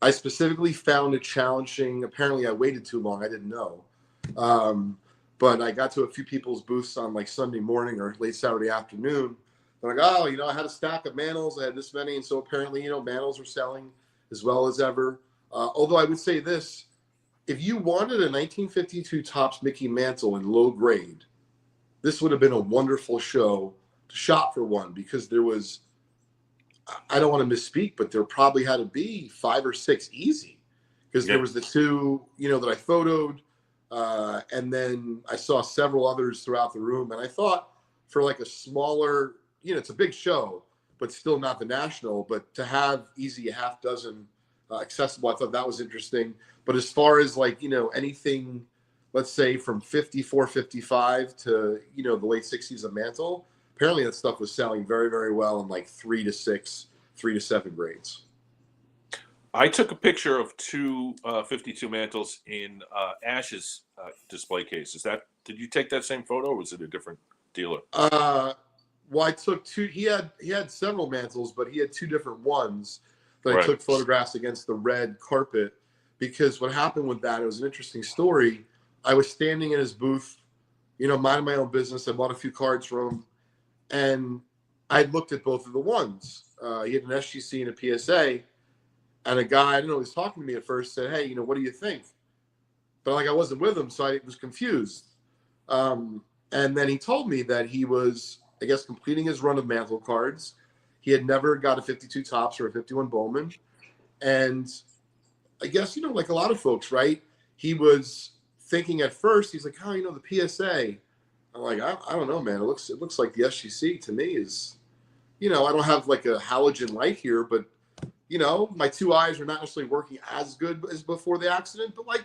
I specifically found it challenging. Apparently I waited too long. I didn't know. But I got to a few people's booths on like Sunday morning or late Saturday afternoon. They're like, oh, I had a stack of Manals. I had this many. And so apparently, Manals are selling as well as ever. Although I would say this, if you wanted a 1952 Topps Mickey Mantle in low grade, this would have been a wonderful show to shop for one, because there was, I don't want to misspeak, but there probably had to be 5 or 6 easy, because there was the two, that I photoed, and then I saw several others throughout the room. And I thought for like a smaller, it's a big show, but still not the national, but to have easy a half dozen accessible, I thought that was interesting. But as far as like, anything, let's say from 54, 55 to, the late 60s of mantle, apparently that stuff was selling very, very well in like 3 to 6, 3 to 7 grades. I took a picture of two 52 mantles in Ash's display case. Did you take that same photo, or was it a different dealer? Well, I took two. He had several mantles, but he had two different ones that I took photographs against the red carpet, because what happened with that, it was an interesting story. I was standing in his booth, minding my own business. I bought a few cards from him, and I looked at both of the ones. He had an SGC and a PSA. And a guy, I didn't know, he was talking to me at first, said, "Hey, what do you think?" But like I wasn't with him, so I was confused. And then he told me that he was, I guess, completing his run of mantle cards. He had never got a 52 Topps or a 51 Bowman. And I guess, like a lot of folks, right? He was thinking at first, he's like, "Oh, the PSA." I'm like, I don't know, man. It looks like the SGC to me is, I don't have like a halogen light here, but my two eyes are not necessarily working as good as before the accident, but like,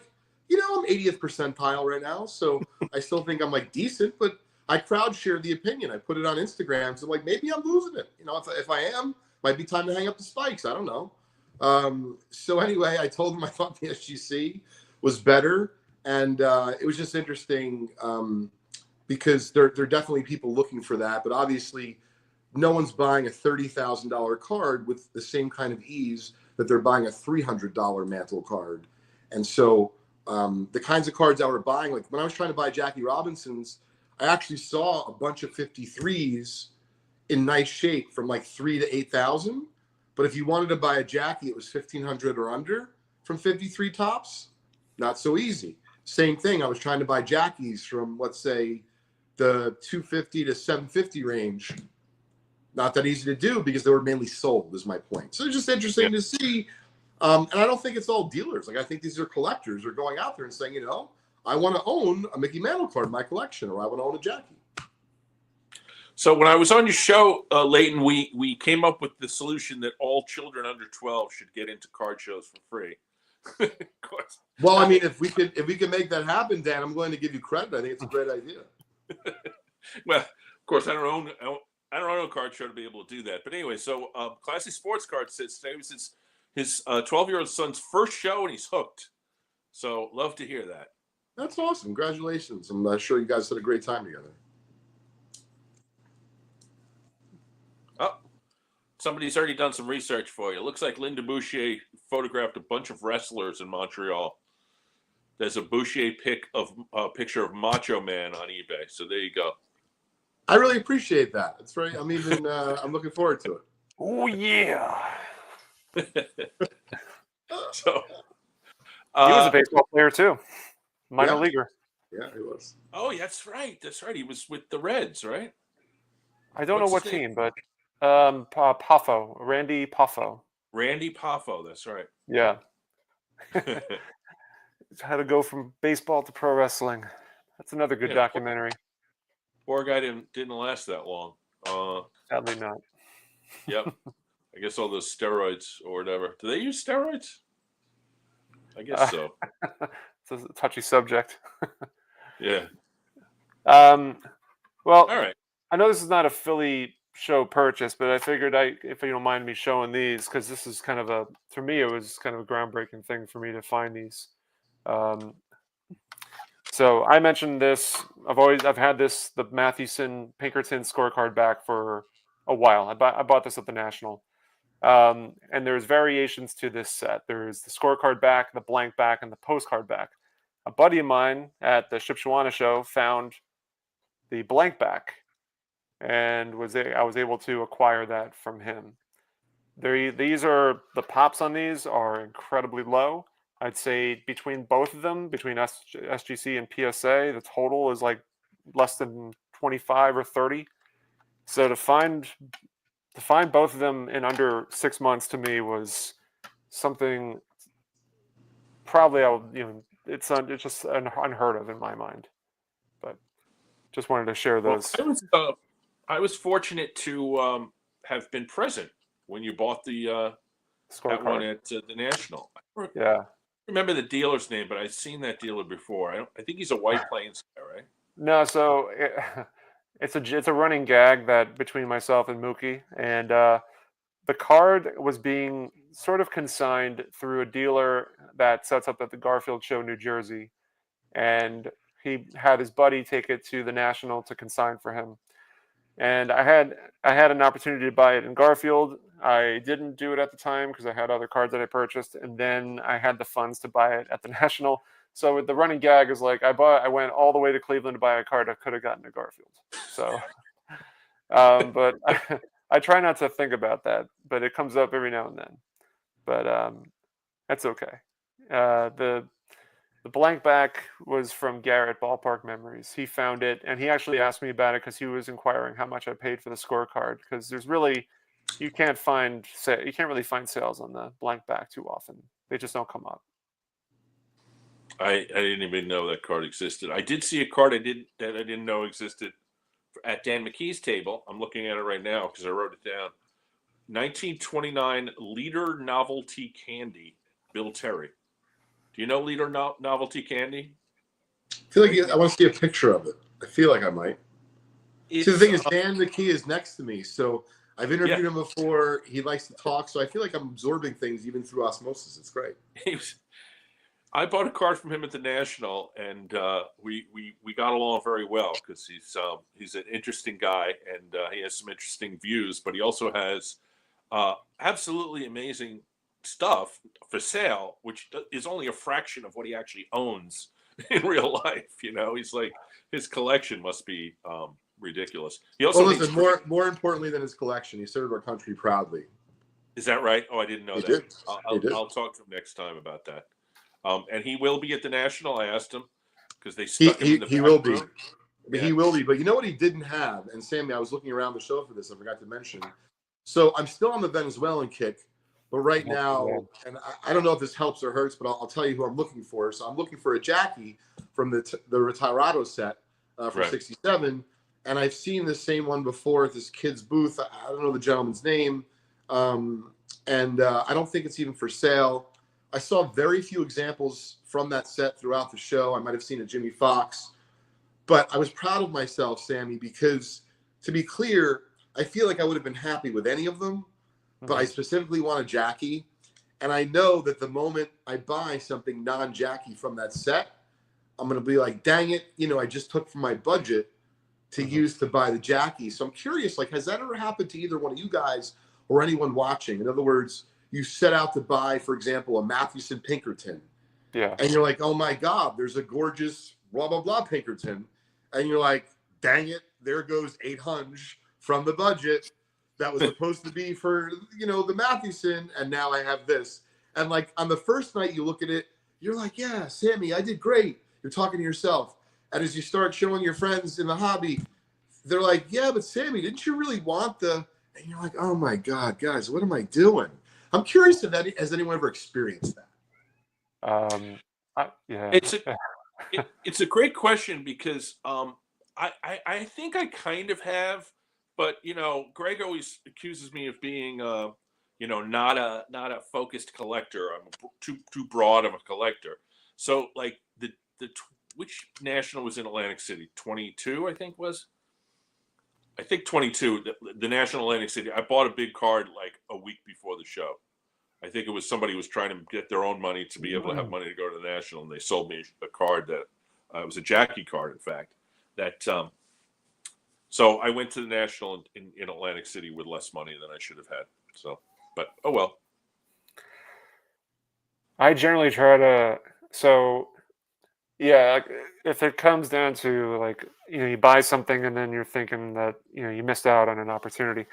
I'm 80th percentile right now. So I still think I'm like decent, but I crowd shared the opinion. I put it on Instagram. So like, maybe I'm losing it. If I am, might be time to hang up the spikes. I don't know. So anyway, I told him I thought the SGC was better. And it was just interesting because there are definitely people looking for that, but obviously no one's buying a $30,000 card with the same kind of ease that they're buying a $300 mantle card. And so the kinds of cards I were buying, like when I was trying to buy Jackie Robinson's, I actually saw a bunch of 53s in nice shape from like 3 to 8,000. But if you wanted to buy a Jackie, it was 1,500 or under from 53 Topps. Not so easy. Same thing. I was trying to buy Jackies from, let's say, the 250 to 750 range. Not that easy to do because they were mainly sold, is my point. So it's just interesting to see. And I don't think it's all dealers. Like, I think these are collectors who are going out there and saying, I want to own a Mickey Mantle card in my collection, or I want to own a Jackie. So when I was on your show, Leighton, we came up with the solution that all children under 12 should get into card shows for free. Of course. Well, I mean, if we can make that happen, Dan, I'm going to give you credit. I think it's a great idea. Well, of course, I don't own a card show to be able to do that. But anyway, so Classy Sports Card says today was his 12-year-old son's first show, and he's hooked. So love to hear that. That's awesome. Congratulations. I'm sure you guys had a great time together. Oh, somebody's already done some research for you. It looks like Linda Boucher photographed a bunch of wrestlers in Montreal. There's a Boucher picture of Macho Man on eBay. So there you go. I really appreciate that. It's very. I'm looking forward to it. Oh yeah. So he was a baseball player too, minor leaguer. Yeah, he was. Oh, that's right. That's right. He was with the Reds, right? I don't know what team, but Poffo, Randy Poffo. Randy Poffo. That's right. Yeah. How to go from baseball to pro wrestling. That's another good documentary. Poor guy didn't last that long. Sadly not. Yep. I guess all those steroids or whatever. Do they use steroids? I guess so. It's a touchy subject. Yeah. Well, all right. I know this is not a Philly show purchase, but I figured if you don't mind me showing these, because this is kind of for me, it was kind of a groundbreaking thing for me to find these. So I mentioned this. I've had the Mathewson Pinkerton scorecard back for a while. I bought this at the National. And there's variations to this set. There's the scorecard back, the blank back, and the postcard back. A buddy of mine at the Shipshewana show found the blank back, and I was able to acquire that from him. These are the pops on these are incredibly low. I'd say between both of them, between SGC and PSA, the total is like less than 25 or 30. So to find both of them in under 6 months to me was something probably it's just unheard of in my mind. But just wanted to share Well, those. I was fortunate to have been present when you bought that one Scorecard. at the National. I don't Yeah. remember the dealer's name, but I've seen that dealer before. I think he's a White Plains guy, right? No, so it's a running gag that between myself and Mookie, and the card was being sort of consigned through a dealer that sets up at the Garfield Show, New Jersey, and he had his buddy take it to the National to consign for him. And I had an opportunity to buy it in Garfield. I didn't do it at the time because I had other cards that I purchased, and then I had the funds to buy it at the National. So the running gag is like I went all the way to Cleveland to buy a card I could have gotten at Garfield. So, but I try not to think about that, but it comes up every now and then. But that's okay. The blank back was from Garrett Ballpark Memories. He found it, and he actually asked me about it because he was inquiring how much I paid for the scorecard. Because there's really, you can't really find sales on the blank back too often. They just don't come up. I didn't even know that card existed. I did see a card that I didn't know existed at Dan McKee's table. I'm looking at it right now because I wrote it down. 1929 Leader Novelty Candy, Bill Terry. Do you know Leader Novelty Candy? I feel like I want to see a picture of it. I feel like I might. See, the thing is, Dan McKee is next to me, so I've interviewed him before. He likes to talk, so I feel like I'm absorbing things even through osmosis. It's great. I bought a card from him at the National, and we got along very well because he's an interesting guy, and he has some interesting views, but he also has absolutely amazing stuff for sale, which is only a fraction of what he actually owns in real life. He's like, his collection must be ridiculous. He also more importantly than his collection, he served our country proudly. Is that right? Oh, I didn't know that. I'll talk to him next time about that. And he will be at the National. I asked him because they stuck him in the he will be. Yeah. He will be. But you know what he didn't have? And Sammy, I was looking around the show for this. I forgot to mention. So I'm still on the Venezuelan kick, but right now, and I don't know if this helps or hurts, but I'll tell you who I'm looking for. So I'm looking for a Jackie from the Retirado set from '67, and I've seen this same one before at this kid's booth. I don't know the gentleman's name, and I don't think it's even for sale. I saw very few examples from that set throughout the show. I might have seen a Jimmy Fox, but I was proud of myself, Sammy, because to be clear, I feel like I would have been happy with any of them, but I specifically want a Jackie. And I know that the moment I buy something non-Jackie from that set, I'm going to be like, dang it, I just took from my budget to use to buy the Jackie. So I'm curious, has that ever happened to either one of you guys or anyone watching? In other words, you set out to buy, for example, a Mathewson Pinkerton. Yeah. And you're like, oh my God, there's a gorgeous blah, blah, blah Pinkerton. And you're like, dang it, there goes 800 from the budget that was supposed to be for, the Mathewson. And now I have this. And on the first night you look at it, you're like, yeah, Sammy, I did great. You're talking to yourself. And as you start showing your friends in the hobby, they're like, yeah, but Sammy, didn't you really want the, and you're like, oh my God, guys, what am I doing? I'm curious if has anyone ever experienced that? Yeah. It's a great question because I think I kind of have, but Greg always accuses me of being not a focused collector. I'm too broad of a collector. So which National was in Atlantic City? 22, I think was. I think 22, the National Atlantic City. I bought a big card a week before the show. I think it was somebody who was trying to get their own money to be able to have money to go to the National, and they sold me a card that it was a Jackie card, in fact. That so I went to the National in Atlantic City with less money than I should have had. So, but oh well. I generally try to. So yeah, if it comes down to you buy something and then you're thinking that you missed out on an opportunity,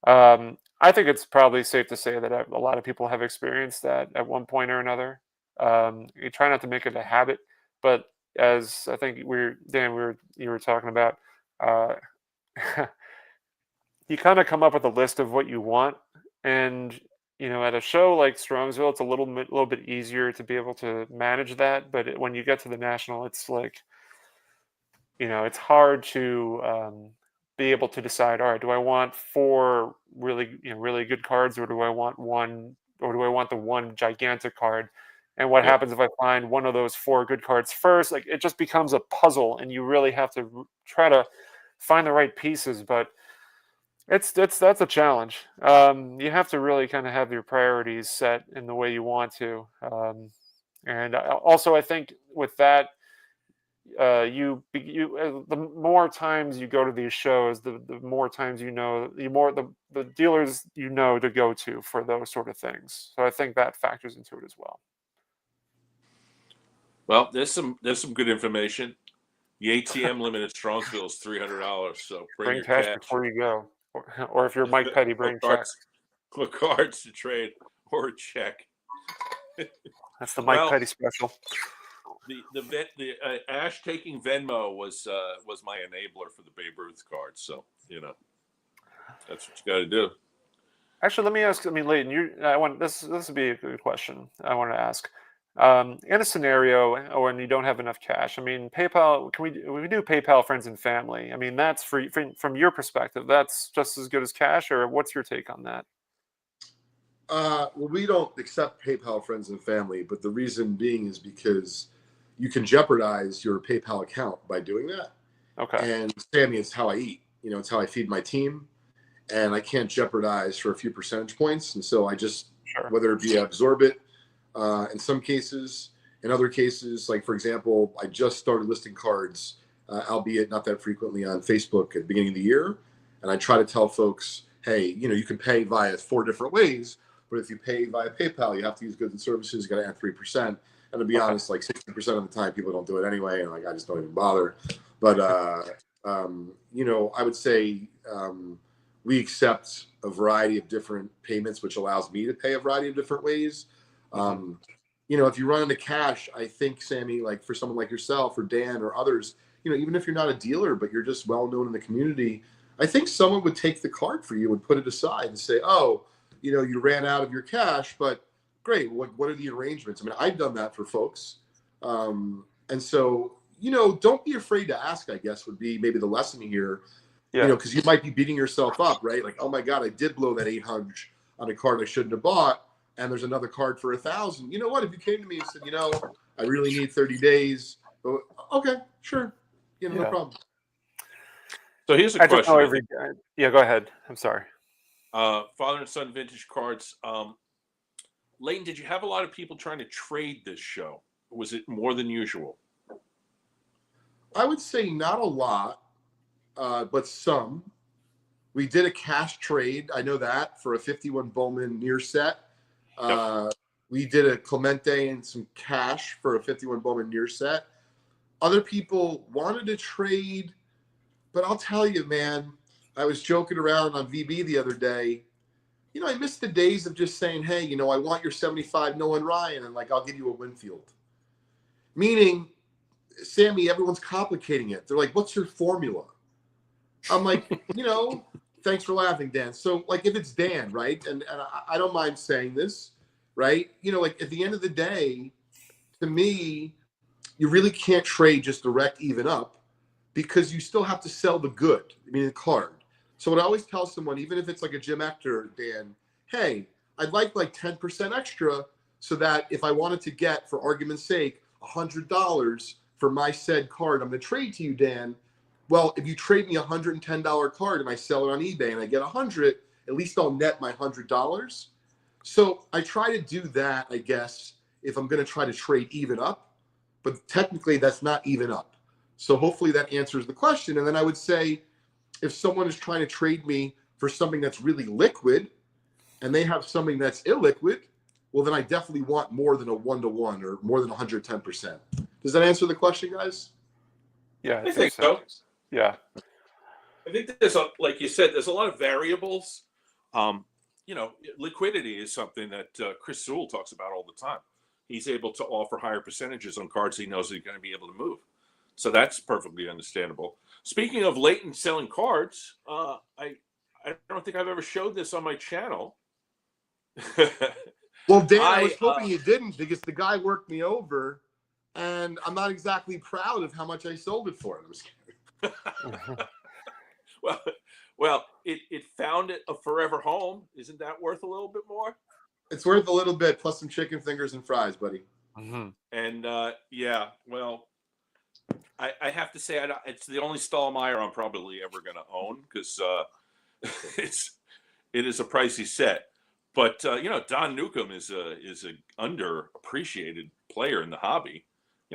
I think it's probably safe to say that a lot of people have experienced that at one point or another. You try not to make it a habit, but as I think you were talking about, you kind of come up with a list of what you want, and at a show like Strongsville, it's a little bit easier to be able to manage that. But when you get to the national, it's like, it's hard to be able to decide. All right, do I want four really good cards, or do I want one, or do I want the one gigantic card? And what Yep. happens if I find one of those four good cards first? Like, it just becomes a puzzle, and you really have to try to find the right pieces. But that's a challenge. You have to really kind of have your priorities set in the way you want to. And also, I think with that, the more times you go to these shows, the more times the dealers to go to for those sort of things. So I think that factors into it as well. Well, there's some good information. The ATM limit at Strongsville is $300, so bring your cash cash. before you go, or if you're Mike Petty, bring checks. Cards to trade or a check. That's the Mike Petty special. The Ash taking Venmo was my enabler for the Babe Ruth card. So that's what you got to do. Actually, let me ask. I mean, Leighton, this would be a good question. I want to ask. In a scenario when you don't have enough cash, I mean, PayPal. We do PayPal friends and family? I mean, that's from your perspective. That's just as good as cash, or what's your take on that? Well, we don't accept PayPal friends and family, but the reason being is because you can jeopardize your PayPal account by doing that. Okay. And Sammy, it's how I eat. It's how I feed my team, and I can't jeopardize for a few percentage points. And so I just, whether it be absorb it, in some cases, in other cases, like for example, I just started listing cards, albeit not that frequently, on Facebook at the beginning of the year, and I try to tell folks, hey, you can pay via 4 different ways, but if you pay via PayPal, you have to use goods and services. You got to add 3%. And to be honest, like 60% of the time, people don't do it anyway, and like I just don't even bother. But I would say we accept a variety of different payments, which allows me to pay a variety of different ways. If you run into cash, I think, Sammy, like for someone like yourself or Dan or others, even if you're not a dealer but you're just well known in the community, I think someone would take the card for you and put it aside and say, oh, you ran out of your cash, but great. What are the arrangements? I mean, I've done that for folks. And so, don't be afraid to ask, I guess, would be maybe the lesson here, because you might be beating yourself up, right? Like, oh my God, I did blow that 800 on a card I shouldn't have bought. And there's another card for 1,000. You know what? If you came to me and said, I really need 30 days. Okay, sure. No problem. So here's a question. Go ahead. I'm sorry. Father and son vintage cards. Leighton, did you have a lot of people trying to trade this show? Was it more than usual? I would say not a lot, but some. We did a cash trade. I know that, for a 51 Bowman near set. We did a Clemente and some cash for a 51 Bowman near set. Other people wanted to trade, but I'll tell you, man, I was joking around on VB the other day. I miss the days of just saying, hey, I want your 75 Nolan Ryan, and like, I'll give you a Winfield. Meaning, Sammy, everyone's complicating it. They're like, what's your formula? I'm like, thanks for laughing, Dan. So like, if it's Dan, right? And I don't mind saying this, right? Like at the end of the day, to me, you really can't trade just direct even up, because you still have to sell the good, the card. So what I always tell someone, even if it's like a Jim Ector, Dan, hey, I'd like 10% extra so that if I wanted to get, for argument's sake, $100 for my said card, I'm going to trade to you, Dan. Well, if you trade me a $110 card and I sell it on eBay and I get 100, at least I'll net my $100. So I try to do that, I guess, if I'm going to try to trade even up, but technically that's not even up. So hopefully that answers the question. And then I would say, if someone is trying to trade me for something that's really liquid and they have something that's illiquid, well, then I definitely want more than a 1-to-1 or more than 110%. Does that answer the question, guys? Yeah, I think so. Yeah. I think like you said, there's a lot of variables. Liquidity is something that Chris Sewell talks about all the time. He's able to offer higher percentages on cards he knows he's going to be able to move. So that's perfectly understandable. Speaking of Leighton selling cards, I don't think I've ever showed this on my channel, Well, Dan, I was hoping you didn't, because the guy worked me over, and I'm not exactly proud of how much I sold it for. I'm just kidding. well, it found a forever home. Isn't that worth a little bit more? It's worth a little bit, plus some chicken fingers and fries, buddy. Mm-hmm. And yeah, well, I have to say, it's the only Stallmeyer I'm probably ever going to own, because it is a pricey set. But Don Newcomb is a underappreciated player in the hobby.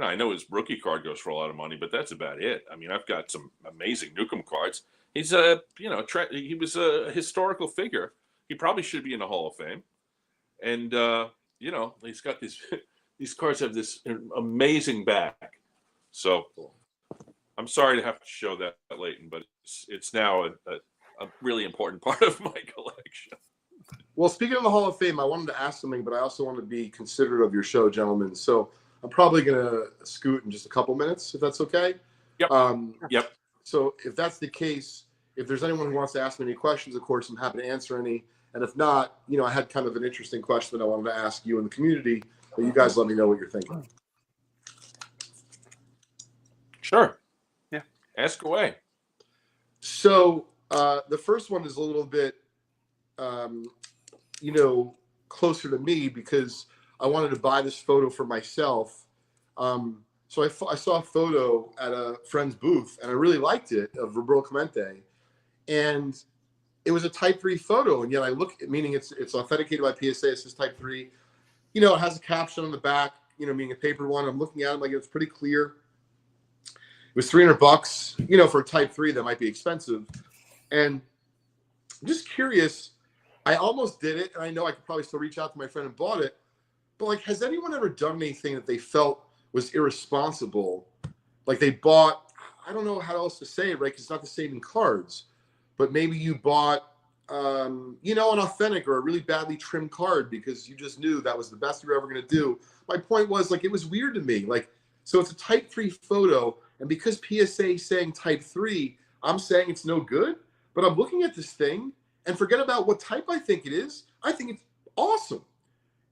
I know his rookie card goes for a lot of money, but that's about it. I mean, I've got some amazing Newcomb cards. He's he was a historical figure. He probably should be in the Hall of Fame. And he's got these cards have this amazing back. So I'm sorry to have to show that, Leighton, but it's now a really important part of my collection. Well, speaking of the Hall of Fame, I wanted to ask something, but I also want to be considerate of your show, gentlemen. So I'm probably going to scoot in just a couple minutes, if that's okay. Yep. Yep. So if that's the case, if there's anyone who wants to ask me any questions, of course, I'm happy to answer any. And if not, I had kind of an interesting question that I wanted to ask you in the community, but you guys let me know what you're thinking. Sure. Yeah. Ask away. So the first one is a little bit, closer to me, because I wanted to buy this photo for myself. So I saw a photo at a friend's booth, and I really liked it, of Roberto Clemente. And it was a Type 3 photo, and yet I look, meaning it's authenticated by PSA. It says Type 3. It has a caption on the back, meaning a paper one. I'm looking at it, like, it's pretty clear. It was $300, for a Type 3 that might be expensive. And I'm just curious, I almost did it, and I know I could probably still reach out to my friend and bought it, but, like, has anyone ever done anything that they felt was irresponsible? Like, they bought, I don't know how else to say it, right? Because it's not the same in cards, but maybe you bought, an authentic or a really badly trimmed card because you just knew that was the best you were ever going to do. My point was, like, it was weird to me. Like, so it's a Type 3 photo, and because PSA is saying Type 3, I'm saying it's no good, but I'm looking at this thing, and forget about what type I think it is. I think it's awesome.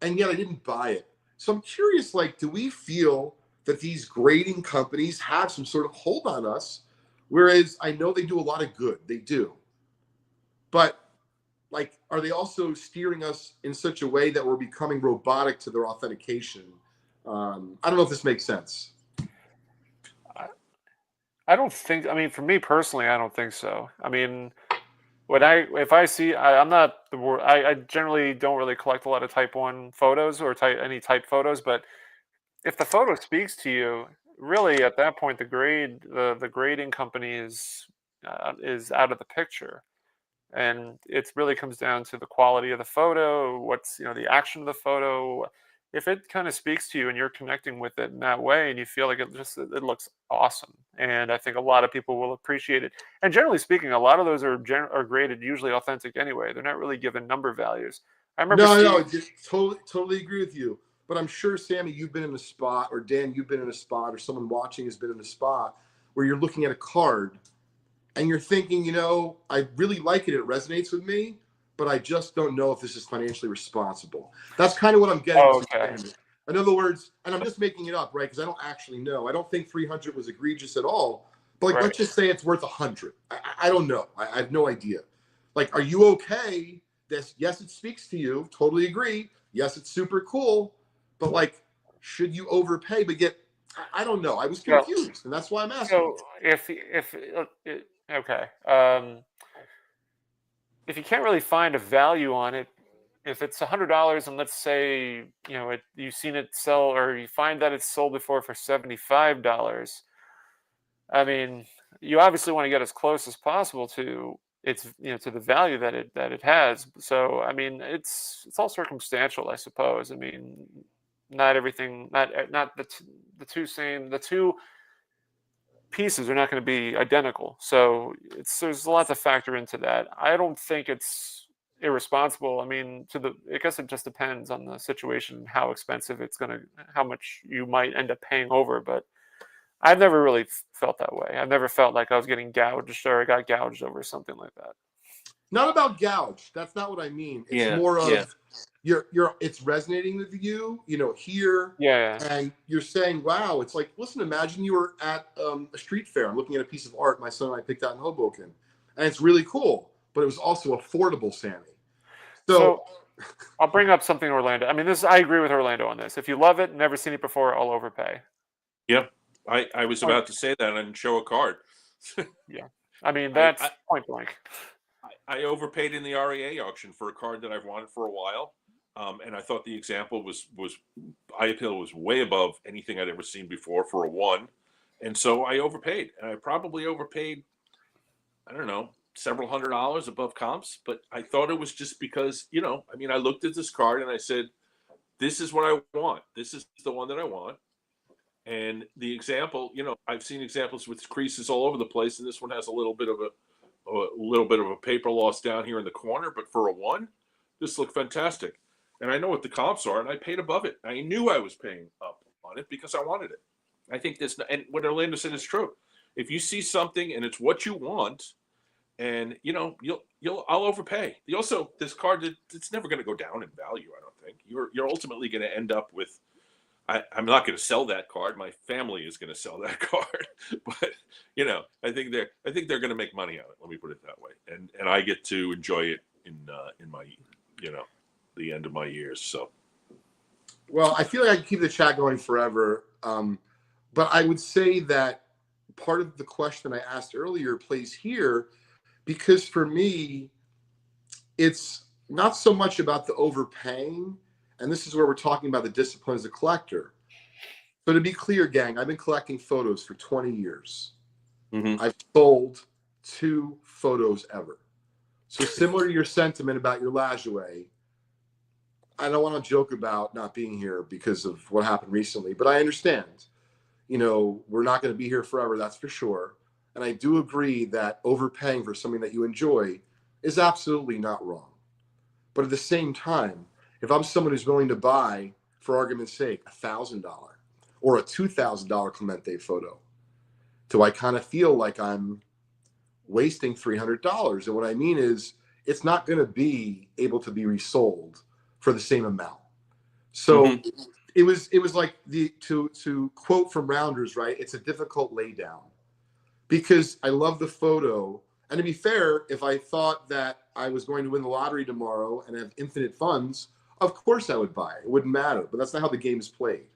And yet I didn't buy it. So I'm curious, like, do we feel that these grading companies have some sort of hold on us? Whereas I know they do a lot of good. They do. But, like, are they also steering us in such a way that we're becoming robotic to their authentication? I don't know if this makes sense. I don't think, for me personally, I don't think so. If I see, I'm not the word, I generally don't really collect a lot of Type 1 photos or any type photos, but if the photo speaks to you, really at that point, the grading company is out of the picture. And it really comes down to the quality of the photo, what's, the action of the photo. If it kind of speaks to you and you're connecting with it in that way and you feel like it looks awesome. And I think a lot of people will appreciate it. And generally speaking, a lot of those are graded usually authentic anyway. They're not really given number values. I remember just totally agree with you. But I'm sure, Sammy, you've been in a spot, or Dan, you've been in a spot, or someone watching has been in a spot where you're looking at a card and you're thinking, I really like it. It resonates with me, but I just don't know if this is financially responsible. That's kind of what I'm getting to. Okay. In other words, and I'm just making it up, right? Because I don't actually know. I don't think 300 was egregious at all. But, like, let's just say it's worth 100. I don't know. I have no idea. Like, are you okay? Yes, it speaks to you. Totally agree. Yes, it's super cool. But, like, should you overpay? But yet, I don't know. I was confused, and that's why I'm asking. So if you can't really find a value on it, if it's $100 and let's say you've seen it sell, or you find that it's sold before for $75, you obviously want to get as close as possible to its to the value that it has. So it's all circumstantial, I suppose. Not everything, not the two pieces are not going to be identical. So there's a lot to factor into that. I don't think it's irresponsible. I guess it just depends on the situation, how expensive how much you might end up paying over. But I've never really felt that way. I've never felt like I was getting gouged or I got gouged over something like that. Not about gouge. That's not what I mean. It's more of it's resonating with you, here, Yeah. and you're saying, wow, it's like, listen, imagine you were at a street fair. I'm looking at a piece of art my son and I picked out in Hoboken, and it's really cool, but it was also affordable, Sammy. So So I'll bring up something Orlando. I mean, I agree with Orlando on this. If you love it, never seen it before, I'll overpay. Yeah, I was about to say that and show a card. Yeah. I mean, that's I, point blank. I overpaid in the REA auction for a card that I've wanted for a while, and I thought the example was eye appeal was way above anything I'd ever seen before for a 1, and so I overpaid, and I probably overpaid, I don't know, several $100s above comps, but I thought it was just because, I mean, I looked at this card and I said, this is what I want. This is the one that I want. And the example, I've seen examples with creases all over the place, and this one has a little bit of a paper loss down here in the corner, but for a 1, this looked fantastic. And I know what the comps are, and I paid above it. I knew I was paying up on it because I wanted it. I think this, and what Orlando said is true. If you see something and it's what you want, and I'll overpay. This card, it's never going to go down in value. I don't think you're ultimately going to end up with. I'm not going to sell that card. My family is going to sell that card, but I think they're going to make money on it. Let me put it that way, and I get to enjoy it in my the end of my years. So, well, I feel like I can keep the chat going forever, but I would say that part of the question I asked earlier plays here, because for me, it's not so much about the overpaying. And this is where we're talking about the discipline as a collector. So to be clear, gang, I've been collecting photos for 20 years. Mm-hmm. I've sold 2 photos ever. So similar to your sentiment about your Lajoie, I don't want to joke about not being here because of what happened recently, but I understand. We're not going to be here forever, that's for sure. And I do agree that overpaying for something that you enjoy is absolutely not wrong. But at the same time, if I'm someone who's willing to buy, for argument's sake, $1,000 or a $2,000 Clemente photo, do I kind of feel like I'm wasting $300? And what I mean is, it's not going to be able to be resold for the same amount. So it was like to quote from Rounders, right? It's a difficult laydown, because I love the photo. And to be fair, if I thought that I was going to win the lottery tomorrow and have infinite funds, of course I would buy it. It wouldn't matter. But that's not how the game is played.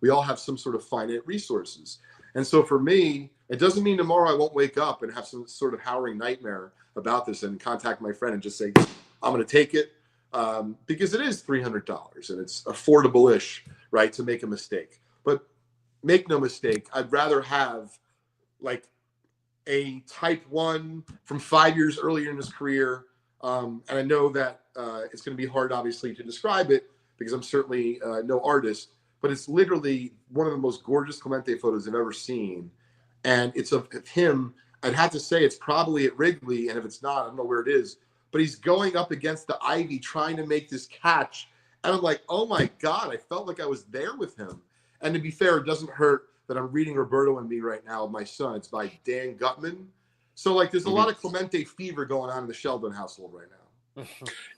We all have some sort of finite resources. And so for me, it doesn't mean tomorrow I won't wake up and have some sort of harrowing nightmare about this and contact my friend and just say, I'm going to take it, because it is $300 and it's affordable-ish, right, to make a mistake. But make no mistake, I'd rather have like a type 1 from 5 years earlier in his career. And I know that it's going to be hard, obviously, to describe it because I'm certainly no artist, but it's literally one of the most gorgeous Clemente photos I've ever seen. And it's of him. I'd have to say it's probably at Wrigley, and if it's not, I don't know where it is, but he's going up against the ivy trying to make this catch. And I'm like, oh my God, I felt like I was there with him. And to be fair, it doesn't hurt that I'm reading Roberto and Me right now, my son. It's by Dan Gutman. So like there's a lot of Clemente fever going on in the Sheldon household right now.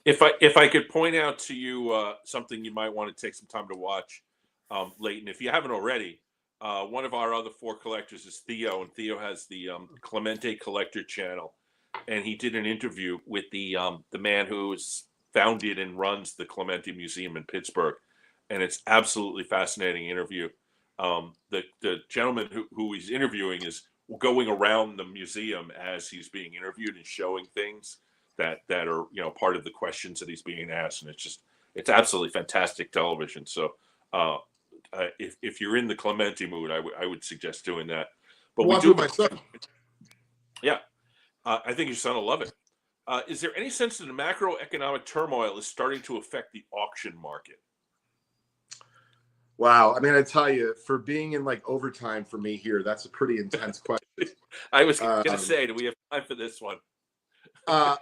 If I could point out to you something you might want to take some time to watch, Leighton, if you haven't already, one of our other 4 collectors is Theo, and Theo has the Clemente Collector channel, and he did an interview with the man who's founded and runs the Clemente Museum in Pittsburgh, and it's absolutely fascinating interview. The gentleman who he's interviewing is going around the museum as he's being interviewed and showing things that are part of the questions that he's being asked, and it's absolutely fantastic television. So if you're in the Clemente mood, I would suggest doing that. But watch it with my son. Yeah, I think your son will love it. Is there any sense that the macroeconomic turmoil is starting to affect the auction market? Wow. I mean, I tell you, for being in like overtime for me here, that's a pretty intense question. I was going to say, do we have time for this one? I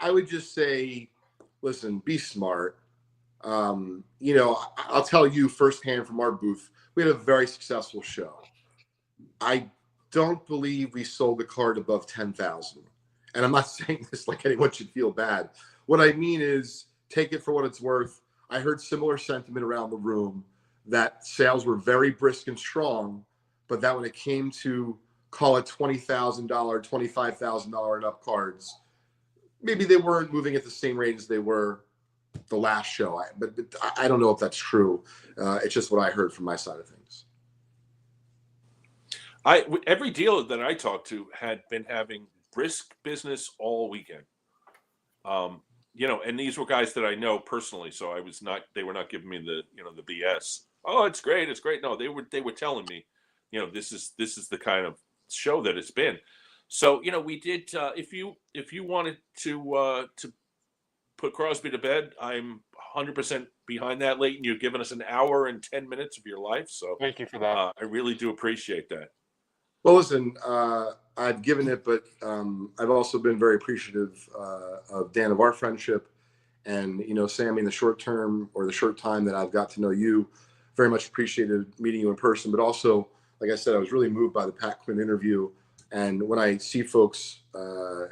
would just say, listen, be smart. I'll tell you firsthand from our booth, we had a very successful show. I don't believe we sold the card above 10,000. And I'm not saying this like anyone should feel bad. What I mean is take it for what it's worth. I heard similar sentiment around the room that sales were very brisk and strong, but that when it came to call it $20,000, $25,000 and up cards, maybe they weren't moving at the same rate as they were the last show. But I don't know if that's true. It's just what I heard from my side of things. Every dealer that I talked to had been having brisk business all weekend. And these were guys that I know personally, so they were not giving me the BS. Oh, it's great. No, they were telling me, this is the kind of show that it's been. So, we did, if you wanted to put Crosby to bed, I'm 100% behind that, Leighton. You've given us an hour and 10 minutes of your life. So thank you for that. I really do appreciate that. Well, listen, I've given it, but I've also been very appreciative of Dan, of our friendship. And, Sammy, in the short term or the short time that I've got to know you, very much appreciated meeting you in person. But also, like I said, I was really moved by the Pat Quinn interview. And when I see folks,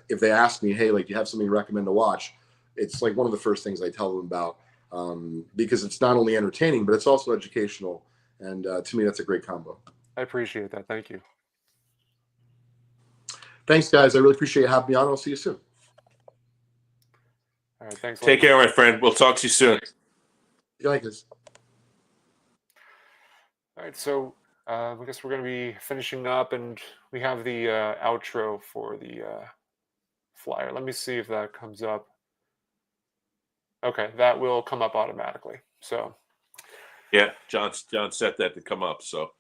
if they ask me, hey, like, do you have something you recommend to watch? It's like one of the first things I tell them about, because it's not only entertaining, but it's also educational. And to me, that's a great combo. I appreciate that. Thank you. Thanks, guys. I really appreciate you having me on. I'll see you soon. All right. Thanks. Take care, my friend. We'll talk to you soon. You like this? All right. So I guess we're going to be finishing up, and we have the outro for the flyer. Let me see if that comes up. Okay, that will come up automatically. So yeah, John set that to come up. So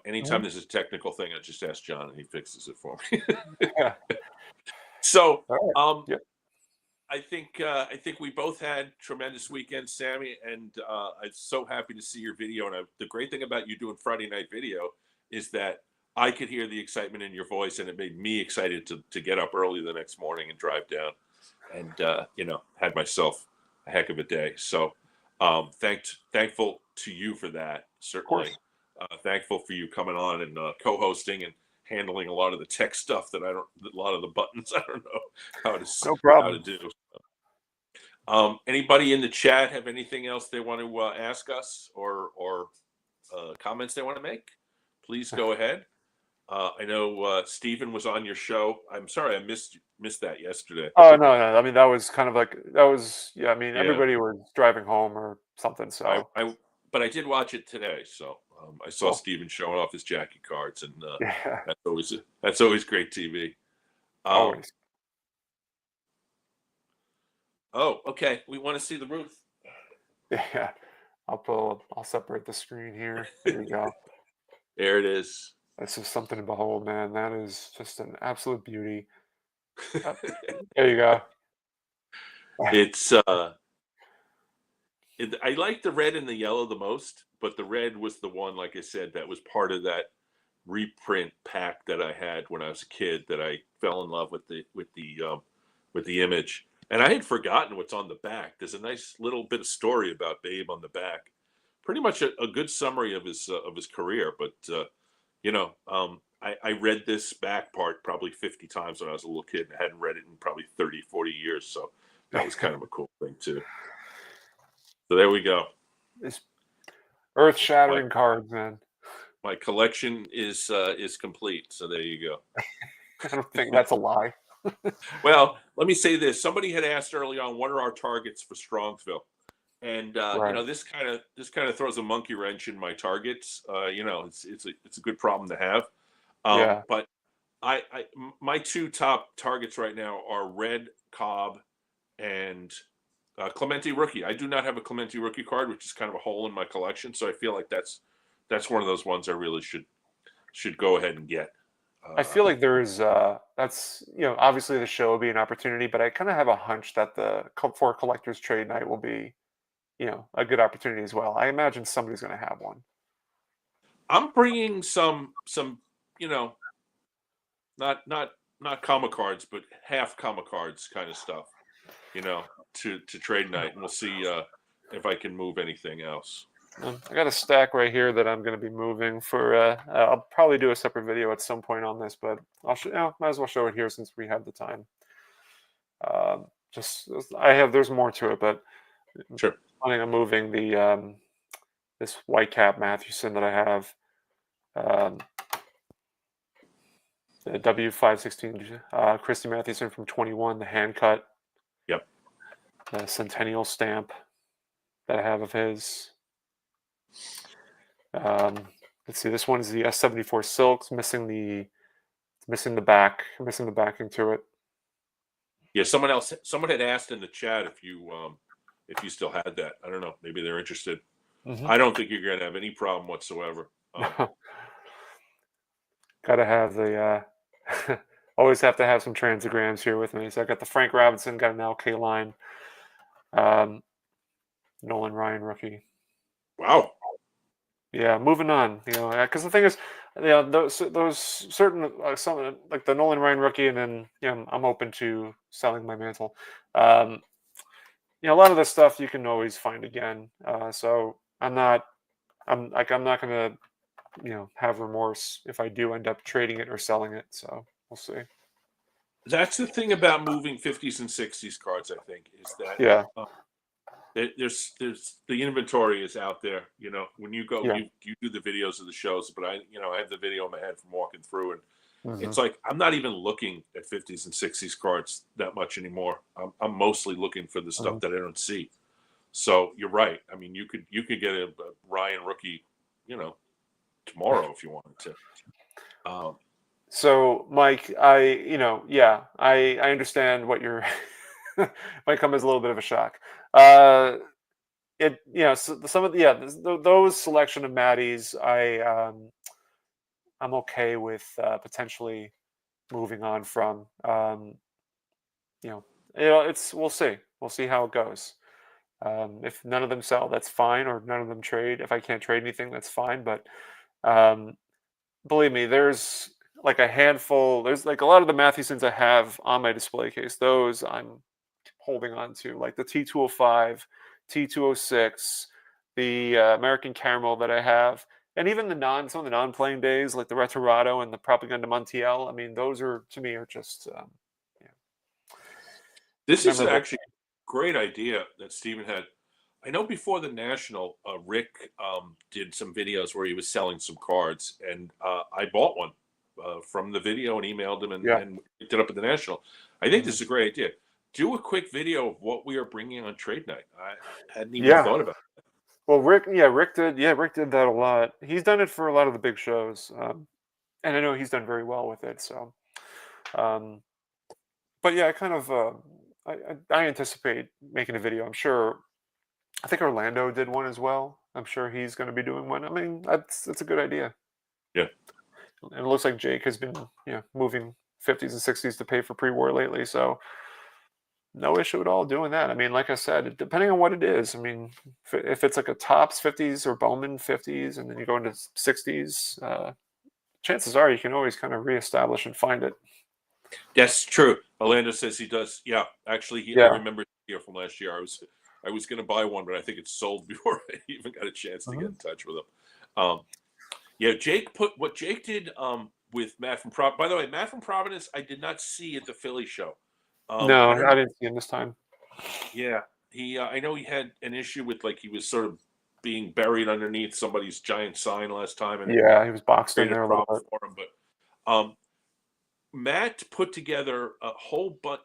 anytime there's a technical thing, I just ask John and he fixes it for me. yeah. So Yep. I think we both had tremendous weekends, Sammy, and I'm so happy to see your video. And the great thing about you doing Friday night video is that I could hear the excitement in your voice, and it made me excited to get up early the next morning and drive down, and had myself a heck of a day. So thankful to you for that, certainly. Thankful for you coming on and co-hosting and handling a lot of the tech stuff a lot of the buttons I don't know how to do. Anybody in the chat have anything else they want to ask us or comments they want to make? Please go ahead. I know Stephen was on your show. I'm sorry I missed that yesterday. Oh no! I mean, that was kind of like yeah. I mean, everybody was driving home or something. So but I did watch it today. So I saw Stephen showing off his Jackie cards, and that's always great TV. Always. Oh, okay. We want to see the Ruth. Yeah, I'll separate the screen here. There you go. There it is. This is something to behold, man. That is just an absolute beauty. There you go. It's I like the red and the yellow the most, but the red was the one, like I said, that was part of that reprint pack that I had when I was a kid that I fell in love with the image. And I had forgotten what's on the back. There's a nice little bit of story about Babe on the back. Pretty much a good summary of his career, but I read this back part probably 50 times when I was a little kid, and I hadn't read it in probably 30, 40 years. So that was kind of a cool thing too. So there we go. It's earth-shattering cards, man. My collection is complete. So there you go. I don't think that's a lie. Well, let me say this. Somebody had asked early on, what are our targets for Strongsville? And this kind of throws a monkey wrench in my targets. It's a good problem to have. But my two top targets right now are Red Cobb and Clemente Rookie. I do not have a Clemente Rookie card, which is kind of a hole in my collection. So I feel like that's one of those ones I really should go ahead and get. I feel like there's that's obviously the show will be an opportunity, but I kind of have a hunch that the for collectors trade night will be a good opportunity as well. I imagine somebody's going to have one. I'm bringing some not comma cards, but half comma cards kind of stuff, to trade night, and we'll see if I can move anything else. I got a stack right here that I'm going to be moving for. I'll probably do a separate video at some point on this, but I'll might as well show it here since we have the time. Just there's more to it, but Sure. planning on moving the this white cap Mathewson that I have, um, the W516 Christy Mathewson from 21, the hand cut, Yep. the Centennial stamp that I have of his. Um, let's see, this one is the S74 Silks, missing the backing to it. Yeah, someone had asked in the chat if you still had that. I don't know. Maybe they're interested. I don't think you're going to have any problem whatsoever. Gotta have the always have to have some transograms here with me. So I got the Frank Robinson, got an LK line, Nolan Ryan rookie. Wow. Yeah, moving on. Because the thing is, those certain some like the Nolan Ryan rookie, and then I'm open to selling my mantle. A lot of this stuff you can always find again. So I'm not gonna have remorse if I do end up trading it or selling it. So we'll see. That's the thing about moving 50s and 60s cards, I think, is that Yeah. there's the inventory is out there. When you go, Yeah. you do the videos of the shows, but I have the video in my head from walking through, and it's Mhm. like I'm not even looking at 50s and 60s cards that much anymore. I'm mostly looking for the stuff that I don't see. So you're right. I mean, you could get a Ryan rookie, tomorrow if you wanted to. So, Mike, I understand what you're might come as a little bit of a shock. Some of those selection of Maddies, I'm okay with potentially moving on from. We'll see how it goes. If none of them sell, that's fine, or none of them trade. If I can't trade anything, that's fine. But um, believe me, there's like a handful. There's like a lot of the Mathewsons I have on my display case. Those I'm holding on to, like the T205, T206, the American Caramel that I have, and even some of the non-playing days, like the Retorado and the Propaganda Montiel. I mean, those are to me are just This is memorable. actually a great idea that Stephen had. I know before the National, Rick did some videos where he was selling some cards, and I bought one from the video and emailed him and picked it up at the National. I think this is a great idea. Do a quick video of what we are bringing on trade night. I hadn't even thought about it. Well, Rick did that a lot. He's done it for a lot of the big shows, and I know he's done very well with it. So, but yeah, I kind of I anticipate making a video. I'm sure. I think Orlando did one as well. I'm sure he's going to be doing one. I mean, that's a good idea. Yeah. And it looks like Jake has been moving 50s and 60s to pay for pre-war lately. So no issue at all doing that. I mean, like I said, depending on what it is. I mean, if it's like a Topps 50s or Bowman 50s, and then you go into 60s, chances are you can always kind of reestablish and find it. That's true. Orlando says he does. Yeah, actually, I remember here from last year. I was going to buy one, but I think it's sold before I even got a chance to get in touch with him. Jake what Jake did with Matt from By the way, Matt from Providence, I did not see at the Philly show. No, I didn't see him this time. Yeah, I know he had an issue with he was sort of being buried underneath somebody's giant sign last time, and he was boxed in there a little bit for him. But Matt put together a whole bunch.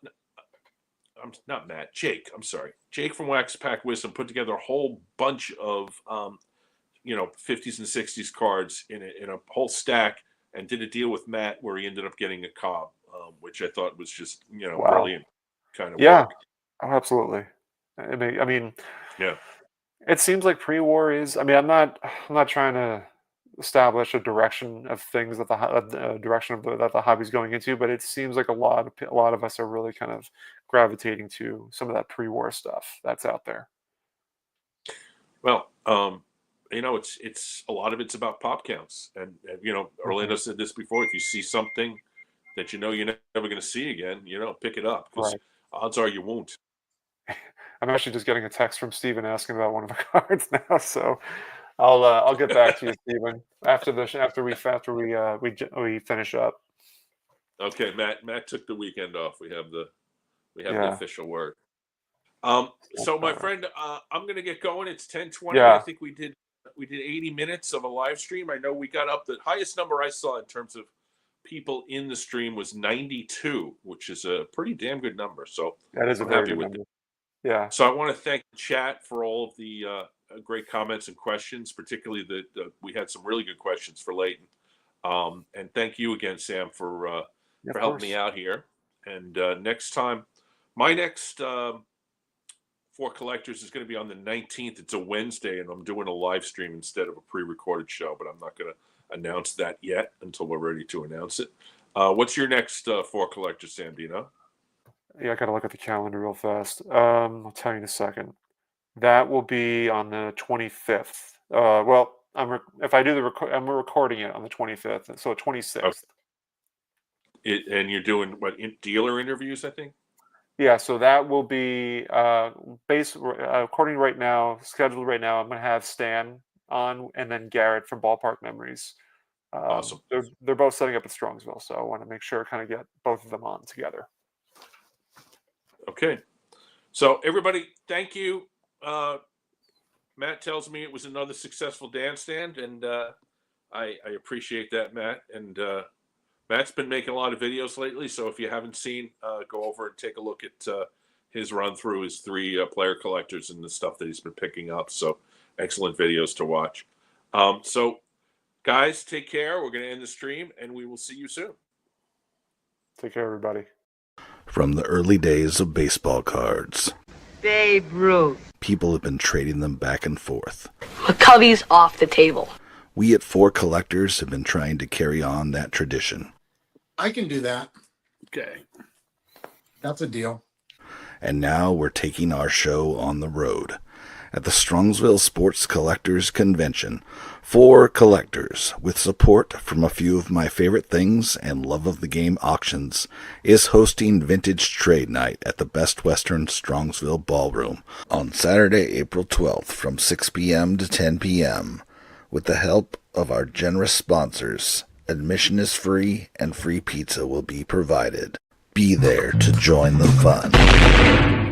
Not Matt, Jake. I'm sorry, Jake from Wax Pack Wisdom put together a whole bunch of 50s and 60s cards in a whole stack, and did a deal with Matt where he ended up getting a Cobb, which I thought was just brilliant kind of work. Oh, absolutely. I mean, yeah. It seems like pre-war is. I mean, I'm not trying to establish a direction of things that that the hobby's going into, but it seems like a lot of us are really kind of gravitating to some of that pre-war stuff that's out there. Well, it's a lot of it's about pop counts, and Orlando said this before. If you see something that you're never going to see again, pick it up, because odds are you won't. I'm actually just getting a text from Steven asking about one of the cards now, so I'll get back to you, Steven, after we finish up. Okay, Matt took the weekend off. We have the We have the Yeah. official word. So my friend, I'm going to get going. It's 10:20. Yeah. I think we did 80 minutes of a live stream. I know we got up, the highest number I saw in terms of people in the stream was 92, which is a pretty damn good number. So That is a I'm very happy good with number. it. Yeah. So I want to thank the chat for all of the great comments and questions, particularly that we had some really good questions for Leighton. And thank you again, Sam, for helping me out here. And next time, my next For Collectors is going to be on the 19th. It's a Wednesday, and I'm doing a live stream instead of a pre-recorded show, but I'm not going to announce that yet until we're ready to announce it. What's your next For Collectors, Sam? Do you know? Yeah, I gotta look at the calendar real fast. I'll tell you in a second. That will be on the 25th. Well, if I do I'm recording it on the 25th, so 26th. And you're doing what, dealer interviews, I think? Yeah, so that will be according right now, scheduled right now. I'm gonna have Stan on, and then Garrett from Ballpark Memories. Awesome. They're both setting up at Strongsville, so I want to make sure kind of get both of them on together. Okay. So everybody, thank you. Matt tells me it was another successful DanStand, and I appreciate that, Matt. And Matt's been making a lot of videos lately, so if you haven't seen, go over and take a look at his run through his 3 player collectors and the stuff that he's been picking up. So excellent videos to watch. So guys, take care. We're going to end the stream, and we will see you soon. Take care, everybody. From the early days of baseball cards, Babe Ruth. people have been trading them back and forth. McCovey's off the table. We at 4 Collectors have been trying to carry on that tradition. I can do that. Okay. That's a deal. And now we're taking our show on the road. At the Strongsville Sports Collectors Convention, 4 Collectors, with support from a few of my favorite things and love of the game auctions, is hosting Vintage Trade Night at the Best Western Strongsville Ballroom on Saturday, April 12th from 6 p.m. to 10 p.m. With the help of our generous sponsors, admission is free and free pizza will be provided. Be there to join the fun.